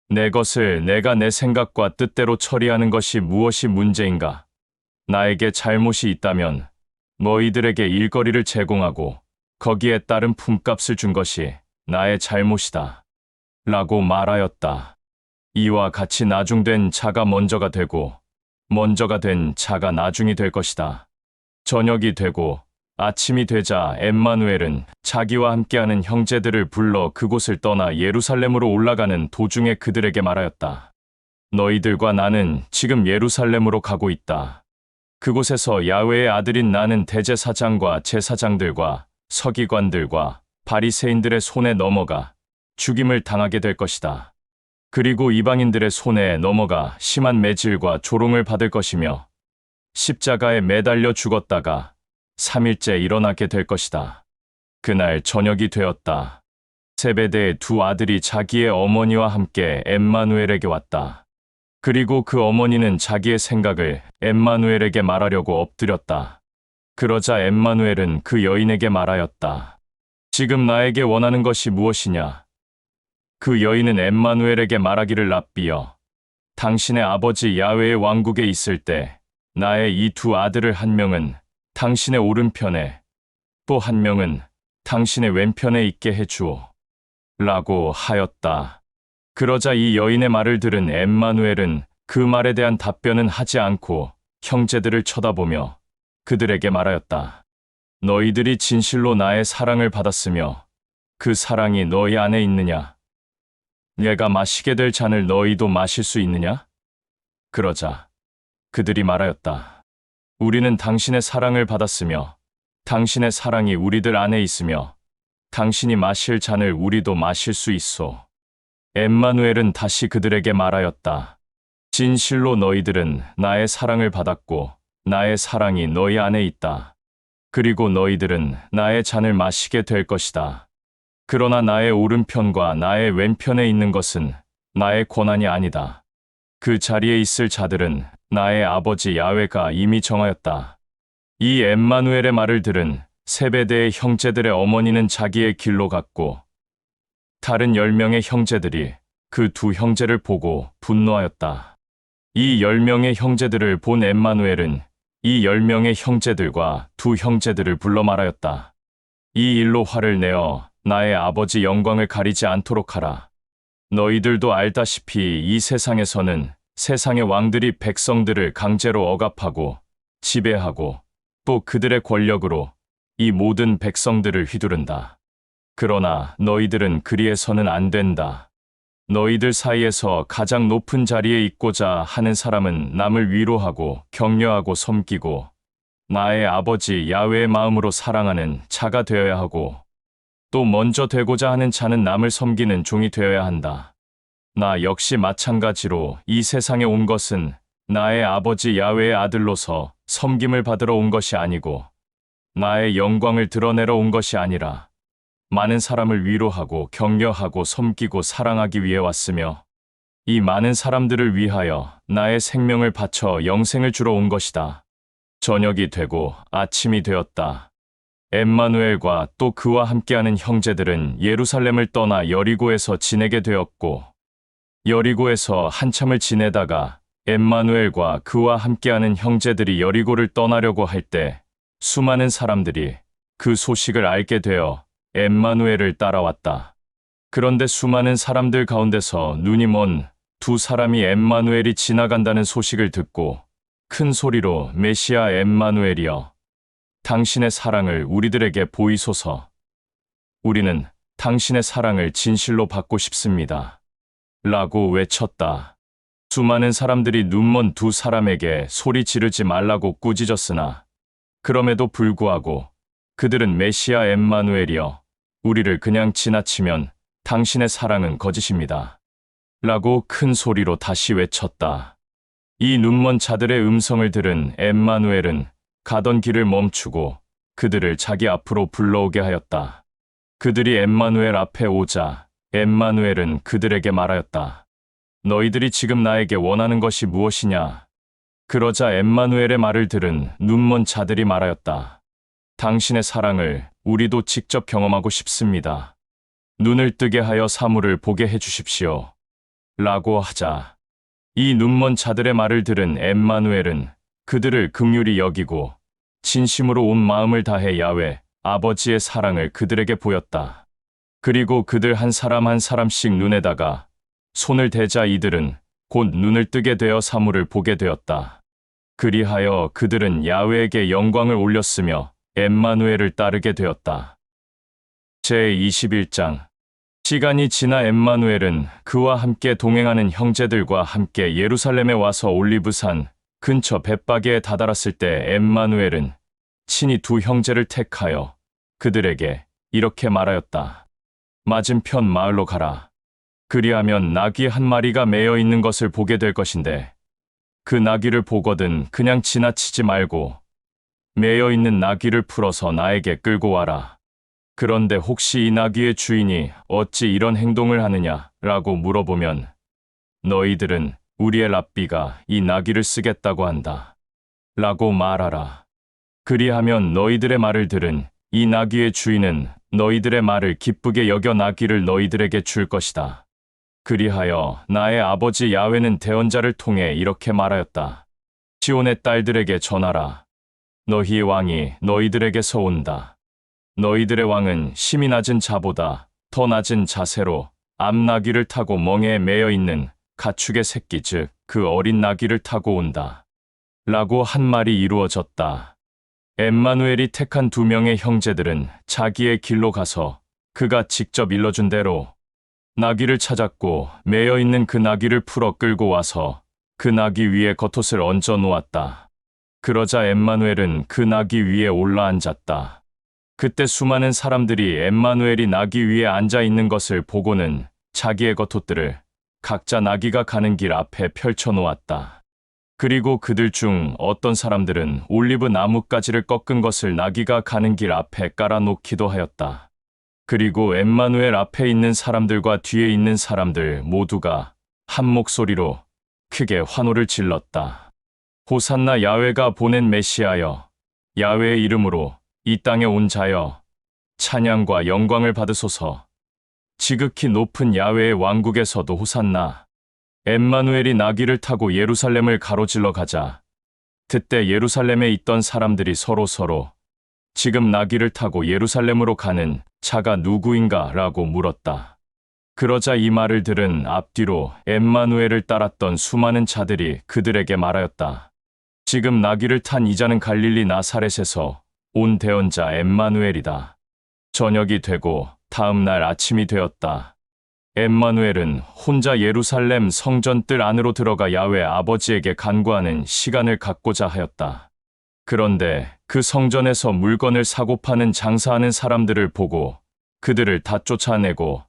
내 것을 내가 내 생각과 뜻대로 처리하는 것이 무엇이 문제인가? 나에게 잘못이 있다면 너희들에게 일거리를 제공하고 거기에 따른 품값을 준 것이 나의 잘못이다. 라고 말하였다. 이와 같이 나중된 자가 먼저가 되고 먼저가 된 자가 나중이 될 것이다. 저녁이 되고 아침이 되자 엠마누엘은 자기와 함께하는 형제들을 불러 그곳을 떠나 예루살렘으로 올라가는 도중에 그들에게 말하였다. 너희들과 나는 지금 예루살렘으로 가고 있다. 그곳에서 야훼의 아들인 나는 대제사장과 제사장들과 서기관들과 바리새인들의 손에 넘어가 죽임을 당하게 될 것이다. 그리고 이방인들의 손에 넘어가 심한 매질과 조롱을 받을 것이며 십자가에 매달려 죽었다가 3일째 일어나게 될 것이다. 그날 저녁이 되었다. 세베대의 두 아들이 자기의 어머니와 함께 엠마누엘에게 왔다. 그리고 그 어머니는 자기의 생각을 엠마누엘에게 말하려고 엎드렸다. 그러자 엠마누엘은 그 여인에게 말하였다. 지금 나에게 원하는 것이 무엇이냐? 그 여인은 엠마누엘에게 말하기를 랍비여, 당신의 아버지 야훼의 왕국에 있을 때 나의 이 두 아들을 한 명은 당신의 오른편에 또 한 명은 당신의 왼편에 있게 해주오. 라고 하였다. 그러자 이 여인의 말을 들은 엠마누엘은 그 말에 대한 답변은 하지 않고 형제들을 쳐다보며 그들에게 말하였다. 너희들이 진실로 나의 사랑을 받았으며 그 사랑이 너희 안에 있느냐? 내가 마시게 될 잔을 너희도 마실 수 있느냐? 그러자 그들이 말하였다. 우리는 당신의 사랑을 받았으며 당신의 사랑이 우리들 안에 있으며 당신이 마실 잔을 우리도 마실 수 있소. 엠마누엘은 다시 그들에게 말하였다. 진실로 너희들은 나의 사랑을 받았고 나의 사랑이 너희 안에 있다. 그리고 너희들은 나의 잔을 마시게 될 것이다. 그러나 나의 오른편과 나의 왼편에 있는 것은 나의 권한이 아니다. 그 자리에 있을 자들은 나의 아버지 야훼가 이미 정하였다. 이 엠마누엘의 말을 들은 세베대의 형제들의 어머니는 자기의 길로 갔고 다른 10명의 형제들이 그 두 형제를 보고 분노하였다. 이 10명의 형제들을 본 엠마누엘은 이 10명의 형제들과 두 형제들을 불러 말하였다. 이 일로 화를 내어 나의 아버지 영광을 가리지 않도록 하라. 너희들도 알다시피 이 세상에서는 세상의 왕들이 백성들을 강제로 억압하고 지배하고 또 그들의 권력으로 이 모든 백성들을 휘두른다. 그러나 너희들은 그리해서는 안 된다. 너희들 사이에서 가장 높은 자리에 있고자 하는 사람은 남을 위로하고 격려하고 섬기고 나의 아버지 야훼의 마음으로 사랑하는 자가 되어야 하고 또 먼저 되고자 하는 자는 남을 섬기는 종이 되어야 한다. 나 역시 마찬가지로 이 세상에 온 것은 나의 아버지 야훼의 아들로서 섬김을 받으러 온 것이 아니고 나의 영광을 드러내러 온 것이 아니라 많은 사람을 위로하고 격려하고 섬기고 사랑하기 위해 왔으며 이 많은 사람들을 위하여 나의 생명을 바쳐 영생을 주러 온 것이다. 저녁이 되고 아침이 되었다. 엠마누엘과 또 그와 함께하는 형제들은 예루살렘을 떠나 여리고에서 지내게 되었고 여리고에서 한참을 지내다가 엠마누엘과 그와 함께하는 형제들이 여리고를 떠나려고 할 때 수많은 사람들이 그 소식을 알게 되어 엠마누엘을 따라왔다. 그런데 수많은 사람들 가운데서 눈이 먼 두 사람이 엠마누엘이 지나간다는 소식을 듣고 큰 소리로 메시아 엠마누엘이여, 당신의 사랑을 우리들에게 보이소서. 우리는 당신의 사랑을 진실로 받고 싶습니다. 라고 외쳤다. 수많은 사람들이 눈먼 두 사람에게 소리 지르지 말라고 꾸짖었으나 그럼에도 불구하고 그들은 메시아 엠마누엘이여, 우리를 그냥 지나치면 당신의 사랑은 거짓입니다. 라고 큰 소리로 다시 외쳤다. 이 눈먼 자들의 음성을 들은 엠마누엘은 가던 길을 멈추고 그들을 자기 앞으로 불러오게 하였다. 그들이 엠마누엘 앞에 오자 엠마누엘은 그들에게 말하였다. 너희들이 지금 나에게 원하는 것이 무엇이냐? 그러자 엠마누엘의 말을 들은 눈먼 자들이 말하였다. 당신의 사랑을 우리도 직접 경험하고 싶습니다. 눈을 뜨게 하여 사물을 보게 해주십시오. 라고 하자. 이 눈먼 자들의 말을 들은 엠마누엘은 그들을 긍휼히 여기고 진심으로 온 마음을 다해 야훼 아버지의 사랑을 그들에게 보였다. 그리고 그들 한 사람 한 사람씩 눈에다가 손을 대자 이들은 곧 눈을 뜨게 되어 사물을 보게 되었다. 그리하여 그들은 야훼에게 영광을 올렸으며 엠마누엘을 따르게 되었다. 제21장. 시간이 지나 엠마누엘은 그와 함께 동행하는 형제들과 함께 예루살렘에 와서 올리브산 근처 벳바게에 다다랐을 때 엠마누엘은 친히 두 형제를 택하여 그들에게 이렇게 말하였다. 맞은편 마을로 가라. 그리하면 나귀 한 마리가 매여 있는 것을 보게 될 것인데 그 나귀를 보거든 그냥 지나치지 말고 매여 있는 나귀를 풀어서 나에게 끌고 와라. 그런데 혹시 이 나귀의 주인이 어찌 이런 행동을 하느냐라고 물어보면 너희들은 우리의 랍비가 이 나귀를 쓰겠다고 한다. 라고 말하라. 그리하면 너희들의 말을 들은 이 나귀의 주인은 너희들의 말을 기쁘게 여겨 나귀를 너희들에게 줄 것이다. 그리하여 나의 아버지 야훼는 대언자를 통해 이렇게 말하였다. 시온의 딸들에게 전하라. 너희의 왕이 너희들에게서 온다. 너희들의 왕은 심히 낮은 자보다 더 낮은 자세로 암나귀를 타고 멍에에 매여 있는 가축의 새끼 즉 그 어린 나귀를 타고 온다. 라고 한 말이 이루어졌다. 엠마누엘이 택한 두 명의 형제들은 자기의 길로 가서 그가 직접 일러준 대로 나귀를 찾았고 매여 있는 그 나귀를 풀어 끌고 와서 그 나귀 위에 겉옷을 얹어 놓았다. 그러자 엠마누엘은 그 나귀 위에 올라앉았다. 그때 수많은 사람들이 엠마누엘이 나귀 위에 앉아 있는 것을 보고는 자기의 겉옷들을 각자 나귀가 가는 길 앞에 펼쳐 놓았다. 그리고 그들 중 어떤 사람들은 올리브 나뭇가지를 꺾은 것을 나귀가 가는 길 앞에 깔아놓기도 하였다. 그리고 엠마누엘 앞에 있는 사람들과 뒤에 있는 사람들 모두가 한 목소리로 크게 환호를 질렀다. 호산나 야훼가 보낸 메시아여, 야훼의 이름으로 이 땅에 온 자여, 찬양과 영광을 받으소서. 지극히 높은 야훼의 왕국에서도 호산나. 엠마누엘이 나귀를 타고 예루살렘을 가로질러 가자. 그때 예루살렘에 있던 사람들이 서로 지금 나귀를 타고 예루살렘으로 가는 자가 누구인가? 라고 물었다. 그러자 이 말을 들은 앞뒤로 엠마누엘을 따랐던 수많은 자들이 그들에게 말하였다. 지금 나귀를 탄 이자는 갈릴리 나사렛에서 온 대언자 엠마누엘이다. 저녁이 되고 다음 날 아침이 되었다. 엠마누엘은 혼자 예루살렘 성전 뜰 안으로 들어가 야훼 아버지에게 간구하는 시간을 갖고자 하였다. 그런데 그 성전에서 물건을 사고 파는 장사하는 사람들을 보고 그들을 다 쫓아내고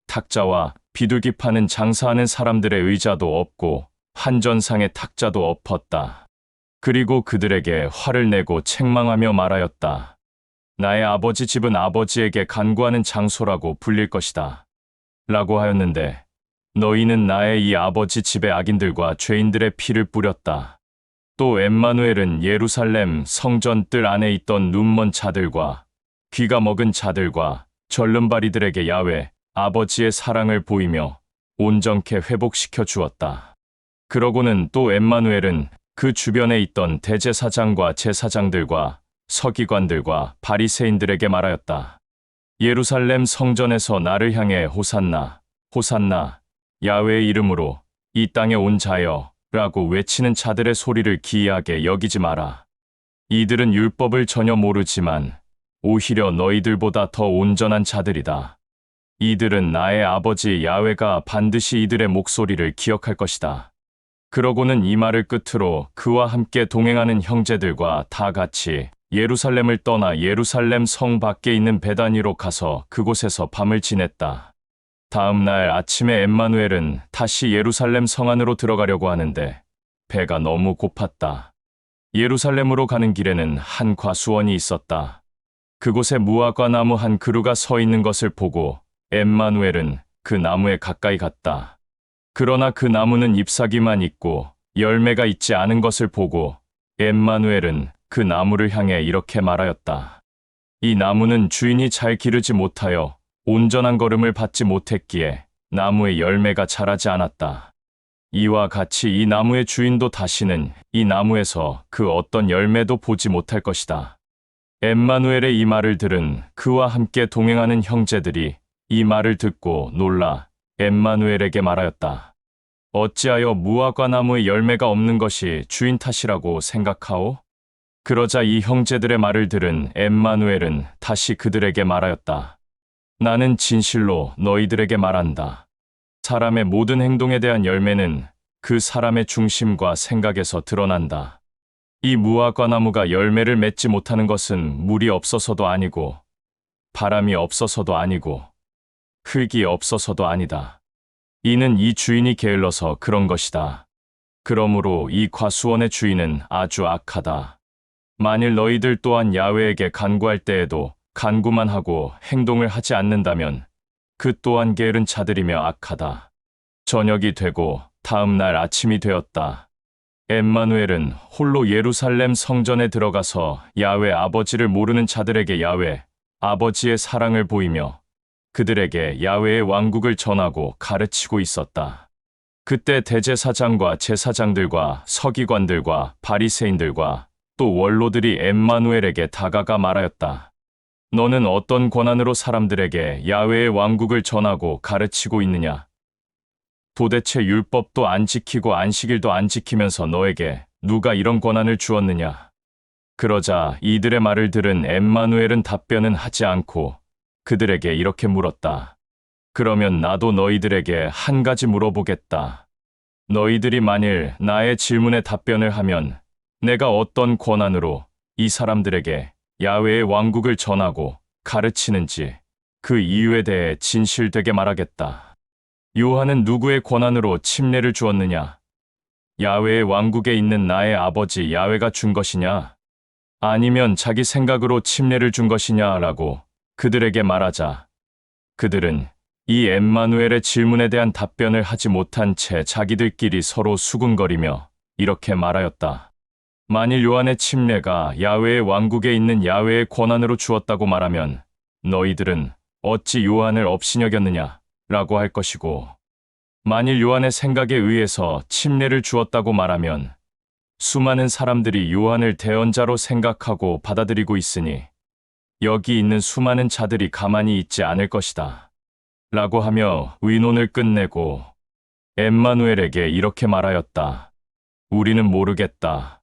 탁자와 비둘기 파는 장사하는 사람들의 의자도 엎고 한전상의 탁자도 엎었다. 그리고 그들에게 화를 내고 책망하며 말하였다. 나의 아버지 집은 아버지에게 간구하는 장소라고 불릴 것이다. 라고 하였는데 너희는 나의 이 아버지 집의 악인들과 죄인들의 피를 뿌렸다. 또 엠마누엘은 예루살렘 성전 뜰 안에 있던 눈먼 자들과 귀가 먹은 자들과 절름발이들에게 야훼 아버지의 사랑을 보이며 온전케 회복시켜 주었다. 그러고는 또 엠마누엘은 그 주변에 있던 대제사장과 제사장들과 서기관들과 바리새인들에게 말하였다. 예루살렘 성전에서 나를 향해 호산나, 호산나, 야훼의 이름으로 이 땅에 온 자여 라고 외치는 자들의 소리를 기이하게 여기지 마라. 이들은 율법을 전혀 모르지만 오히려 너희들보다 더 온전한 자들이다. 이들은 나의 아버지 야훼가 반드시 이들의 목소리를 기억할 것이다. 그러고는 이 말을 끝으로 그와 함께 동행하는 형제들과 다 같이 예루살렘을 떠나 예루살렘 성 밖에 있는 베다니로 가서 그곳에서 밤을 지냈다. 다음 날 아침에 엠마누엘은 다시 예루살렘 성 안으로 들어가려고 하는데 배가 너무 고팠다. 예루살렘으로 가는 길에는 한 과수원이 있었다. 그곳에 무화과 나무 한 그루가 서 있는 것을 보고 엠마누엘은 그 나무에 가까이 갔다. 그러나 그 나무는 잎사귀만 있고 열매가 있지 않은 것을 보고 엠마누엘은 그 나무를 향해 이렇게 말하였다. 이 나무는 주인이 잘 기르지 못하여 온전한 거름을 받지 못했기에 나무의 열매가 자라지 않았다. 이와 같이 이 나무의 주인도 다시는 이 나무에서 그 어떤 열매도 보지 못할 것이다. 엠마누엘의 이 말을 들은 그와 함께 동행하는 형제들이 이 말을 듣고 놀라 엠마누엘에게 말하였다. 어찌하여 무화과 나무의 열매가 없는 것이 주인 탓이라고 생각하오? 그러자 이 형제들의 말을 들은 엠마누엘은 다시 그들에게 말하였다. 나는 진실로 너희들에게 말한다. 사람의 모든 행동에 대한 열매는 그 사람의 중심과 생각에서 드러난다. 이 무화과 나무가 열매를 맺지 못하는 것은 물이 없어서도 아니고 바람이 없어서도 아니고 흙이 없어서도 아니다. 이는 이 주인이 게을러서 그런 것이다. 그러므로 이 과수원의 주인은 아주 악하다. 만일 너희들 또한 야훼에게 간구할 때에도 간구만 하고 행동을 하지 않는다면 그 또한 게으른 자들이며 악하다. 저녁이 되고 다음 날 아침이 되었다. 엠마누엘은 홀로 예루살렘 성전에 들어가서 야훼 아버지를 모르는 자들에게 야훼 아버지의 사랑을 보이며 그들에게 야훼의 왕국을 전하고 가르치고 있었다. 그때 대제사장과 제사장들과 서기관들과 바리새인들과 또 원로들이 엠마누엘에게 다가가 말하였다. 너는 어떤 권한으로 사람들에게 야훼의 왕국을 전하고 가르치고 있느냐? 도대체 율법도 안 지키고 안식일도 안 지키면서 너에게 누가 이런 권한을 주었느냐? 그러자 이들의 말을 들은 엠마누엘은 답변은 하지 않고 그들에게 이렇게 물었다. 그러면 나도 너희들에게 한 가지 물어보겠다. 너희들이 만일 나의 질문에 답변을 하면 내가 어떤 권한으로 이 사람들에게 야훼의 왕국을 전하고 가르치는지 그 이유에 대해 진실되게 말하겠다. 요한은 누구의 권한으로 침례를 주었느냐? 야훼의 왕국에 있는 나의 아버지 야훼가 준 것이냐? 아니면 자기 생각으로 침례를 준 것이냐라고 그들에게 말하자 그들은 이 엠마누엘의 질문에 대한 답변을 하지 못한 채 자기들끼리 서로 수군거리며 이렇게 말하였다. 만일 요한의 침례가 야훼의 왕국에 있는 야훼의 권한으로 주었다고 말하면 너희들은 어찌 요한을 업신여겼느냐 라고 할 것이고 만일 요한의 생각에 의해서 침례를 주었다고 말하면 수많은 사람들이 요한을 대언자로 생각하고 받아들이고 있으니 여기 있는 수많은 자들이 가만히 있지 않을 것이다. 라고 하며 의논을 끝내고 엠마누엘에게 이렇게 말하였다. 우리는 모르겠다.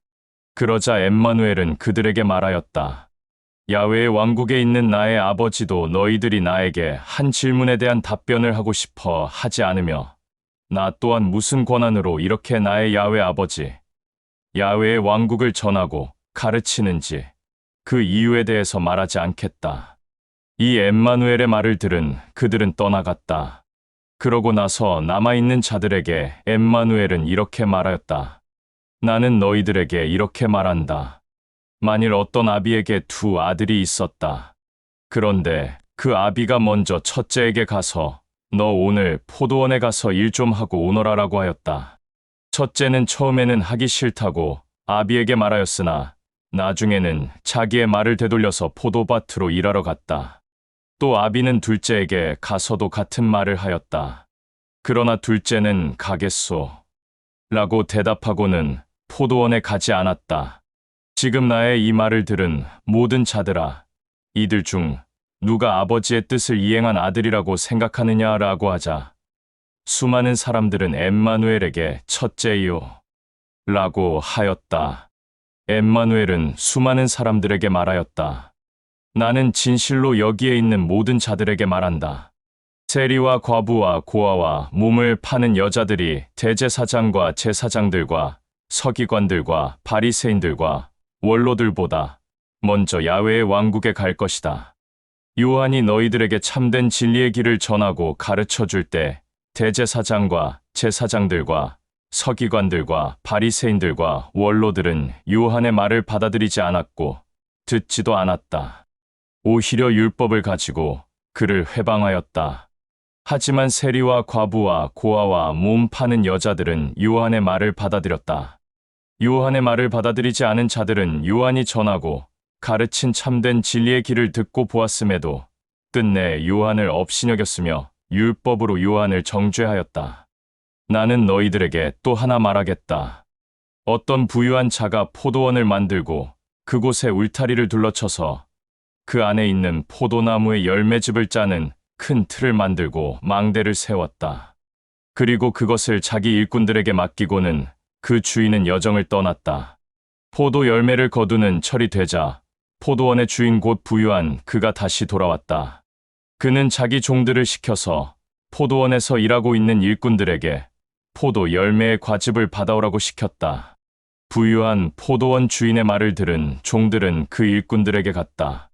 그러자 엠마누엘은 그들에게 말하였다. 야훼의 왕국에 있는 나의 아버지도 너희들이 나에게 한 질문에 대한 답변을 하고 싶어 하지 않으며 나 또한 무슨 권한으로 이렇게 나의 야훼 아버지, 야훼의 왕국을 전하고 가르치는지 그 이유에 대해서 말하지 않겠다. 이 엠마누엘의 말을 들은 그들은 떠나갔다. 그러고 나서 남아있는 자들에게 엠마누엘은 이렇게 말하였다. 나는 너희들에게 이렇게 말한다. 만일 어떤 아비에게 두 아들이 있었다. 그런데 그 아비가 먼저 첫째에게 가서 너 오늘 포도원에 가서 일 좀 하고 오너라라고 하였다. 첫째는 처음에는 하기 싫다고 아비에게 말하였으나 나중에는 자기의 말을 되돌려서 포도밭으로 일하러 갔다. 또 아비는 둘째에게 가서도 같은 말을 하였다. 그러나 둘째는 가겠소. 라고 대답하고는 포도원에 가지 않았다. 지금 나의 이 말을 들은 모든 자들아, 이들 중 누가 아버지의 뜻을 이행한 아들이라고 생각하느냐라고 하자 수많은 사람들은 엠마누엘에게 첫째요. 라고 하였다. 엠마누엘은 수많은 사람들에게 말하였다. 나는 진실로 여기에 있는 모든 자들에게 말한다. 세리와 과부와 고아와 몸을 파는 여자들이 대제사장과 제사장들과 서기관들과 바리새인들과 원로들보다 먼저 야훼의 왕국에 갈 것이다. 요한이 너희들에게 참된 진리의 길을 전하고 가르쳐 줄 때 대제사장과 제사장들과 서기관들과 바리새인들과 원로들은 요한의 말을 받아들이지 않았고 듣지도 않았다. 오히려 율법을 가지고 그를 회방하였다. 하지만 세리와 과부와 고아와 몸 파는 여자들은 요한의 말을 받아들였다. 요한의 말을 받아들이지 않은 자들은 요한이 전하고 가르친 참된 진리의 길을 듣고 보았음에도 끝내 요한을 업신여겼으며 율법으로 요한을 정죄하였다. 나는 너희들에게 또 하나 말하겠다. 어떤 부유한 자가 포도원을 만들고 그곳에 울타리를 둘러쳐서 그 안에 있는 포도나무의 열매즙을 짜는 큰 틀을 만들고 망대를 세웠다. 그리고 그것을 자기 일꾼들에게 맡기고는 그 주인은 여정을 떠났다. 포도 열매를 거두는 철이 되자 포도원의 주인 곧 부유한 그가 다시 돌아왔다. 그는 자기 종들을 시켜서 포도원에서 일하고 있는 일꾼들에게 포도 열매의 과즙을 받아오라고 시켰다. 부유한 포도원 주인의 말을 들은 종들은 그 일꾼들에게 갔다.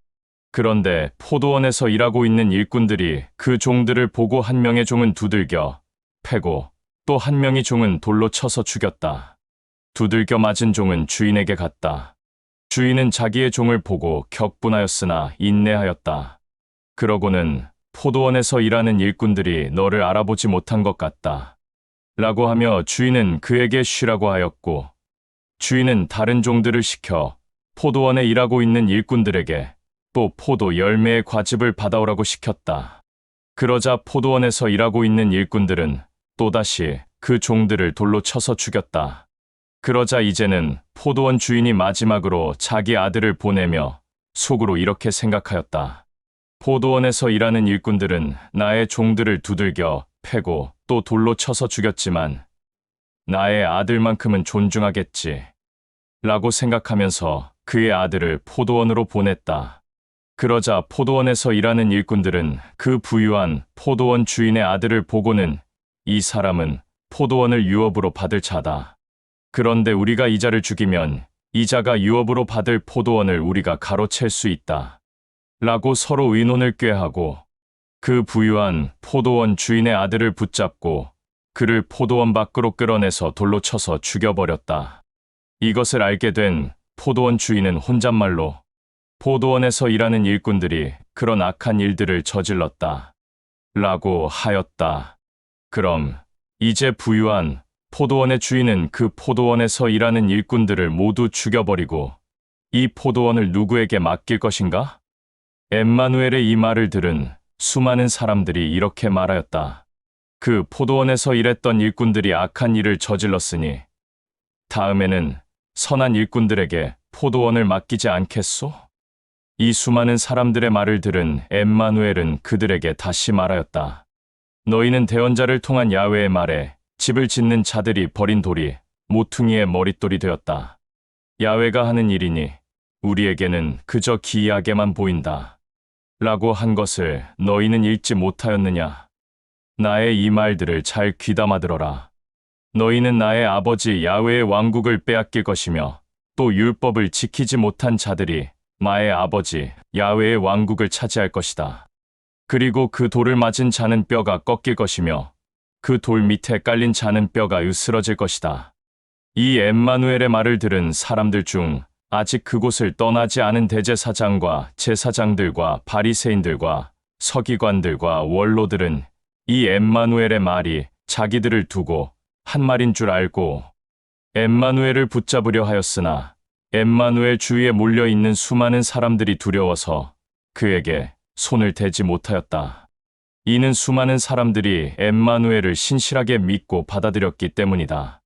그런데 포도원에서 일하고 있는 일꾼들이 그 종들을 보고 한 명의 종은 두들겨 패고 또 한 명의 종은 돌로 쳐서 죽였다. 두들겨 맞은 종은 주인에게 갔다. 주인은 자기의 종을 보고 격분하였으나 인내하였다. 그러고는 포도원에서 일하는 일꾼들이 너를 알아보지 못한 것 같다. 라고 하며 주인은 그에게 쉬라고 하였고, 주인은 다른 종들을 시켜 포도원에 일하고 있는 일꾼들에게 또 포도 열매의 과즙을 받아오라고 시켰다. 그러자 포도원에서 일하고 있는 일꾼들은 또다시 그 종들을 돌로 쳐서 죽였다. 그러자 이제는 포도원 주인이 마지막으로 자기 아들을 보내며 속으로 이렇게 생각하였다. 포도원에서 일하는 일꾼들은 나의 종들을 두들겨 패고 또 돌로 쳐서 죽였지만 나의 아들만큼은 존중하겠지. 라고 생각하면서 그의 아들을 포도원으로 보냈다. 그러자 포도원에서 일하는 일꾼들은 그 부유한 포도원 주인의 아들을 보고는 이 사람은 포도원을 유업으로 받을 자다. 그런데 우리가 이 자를 죽이면 이 자가 유업으로 받을 포도원을 우리가 가로챌 수 있다. 라고 서로 의논을 꾀하고 그 부유한 포도원 주인의 아들을 붙잡고 그를 포도원 밖으로 끌어내서 돌로 쳐서 죽여버렸다. 이것을 알게 된 포도원 주인은 혼잣말로 포도원에서 일하는 일꾼들이 그런 악한 일들을 저질렀다. 라고 하였다. 그럼 이제 부유한 포도원의 주인은 그 포도원에서 일하는 일꾼들을 모두 죽여버리고 이 포도원을 누구에게 맡길 것인가? 엠마누엘의 이 말을 들은 수많은 사람들이 이렇게 말하였다. 그 포도원에서 일했던 일꾼들이 악한 일을 저질렀으니 다음에는 선한 일꾼들에게 포도원을 맡기지 않겠소? 이 수많은 사람들의 말을 들은 엠마누엘은 그들에게 다시 말하였다. 너희는 대언자를 통한 야훼의 말에 집을 짓는 자들이 버린 돌이 모퉁이의 머릿돌이 되었다. 야훼가 하는 일이니 우리에게는 그저 기이하게만 보인다. 라고 한 것을 너희는 읽지 못하였느냐? 나의 이 말들을 잘 귀담아 들어라. 너희는 나의 아버지 야훼의 왕국을 빼앗길 것이며 또 율법을 지키지 못한 자들이 나의 아버지 야훼의 왕국을 차지할 것이다. 그리고 그 돌을 맞은 자는 뼈가 꺾일 것이며 그 돌 밑에 깔린 자는 뼈가 으스러질 것이다. 이 엠마누엘의 말을 들은 사람들 중 아직 그곳을 떠나지 않은 대제사장과 제사장들과 바리새인들과 서기관들과 원로들은 이 엠마누엘의 말이 자기들을 두고 한 말인 줄 알고 엠마누엘을 붙잡으려 하였으나 엠마누엘 주위에 몰려있는 수많은 사람들이 두려워서 그에게 손을 대지 못하였다. 이는 수많은 사람들이 엠마누엘을 신실하게 믿고 받아들였기 때문이다.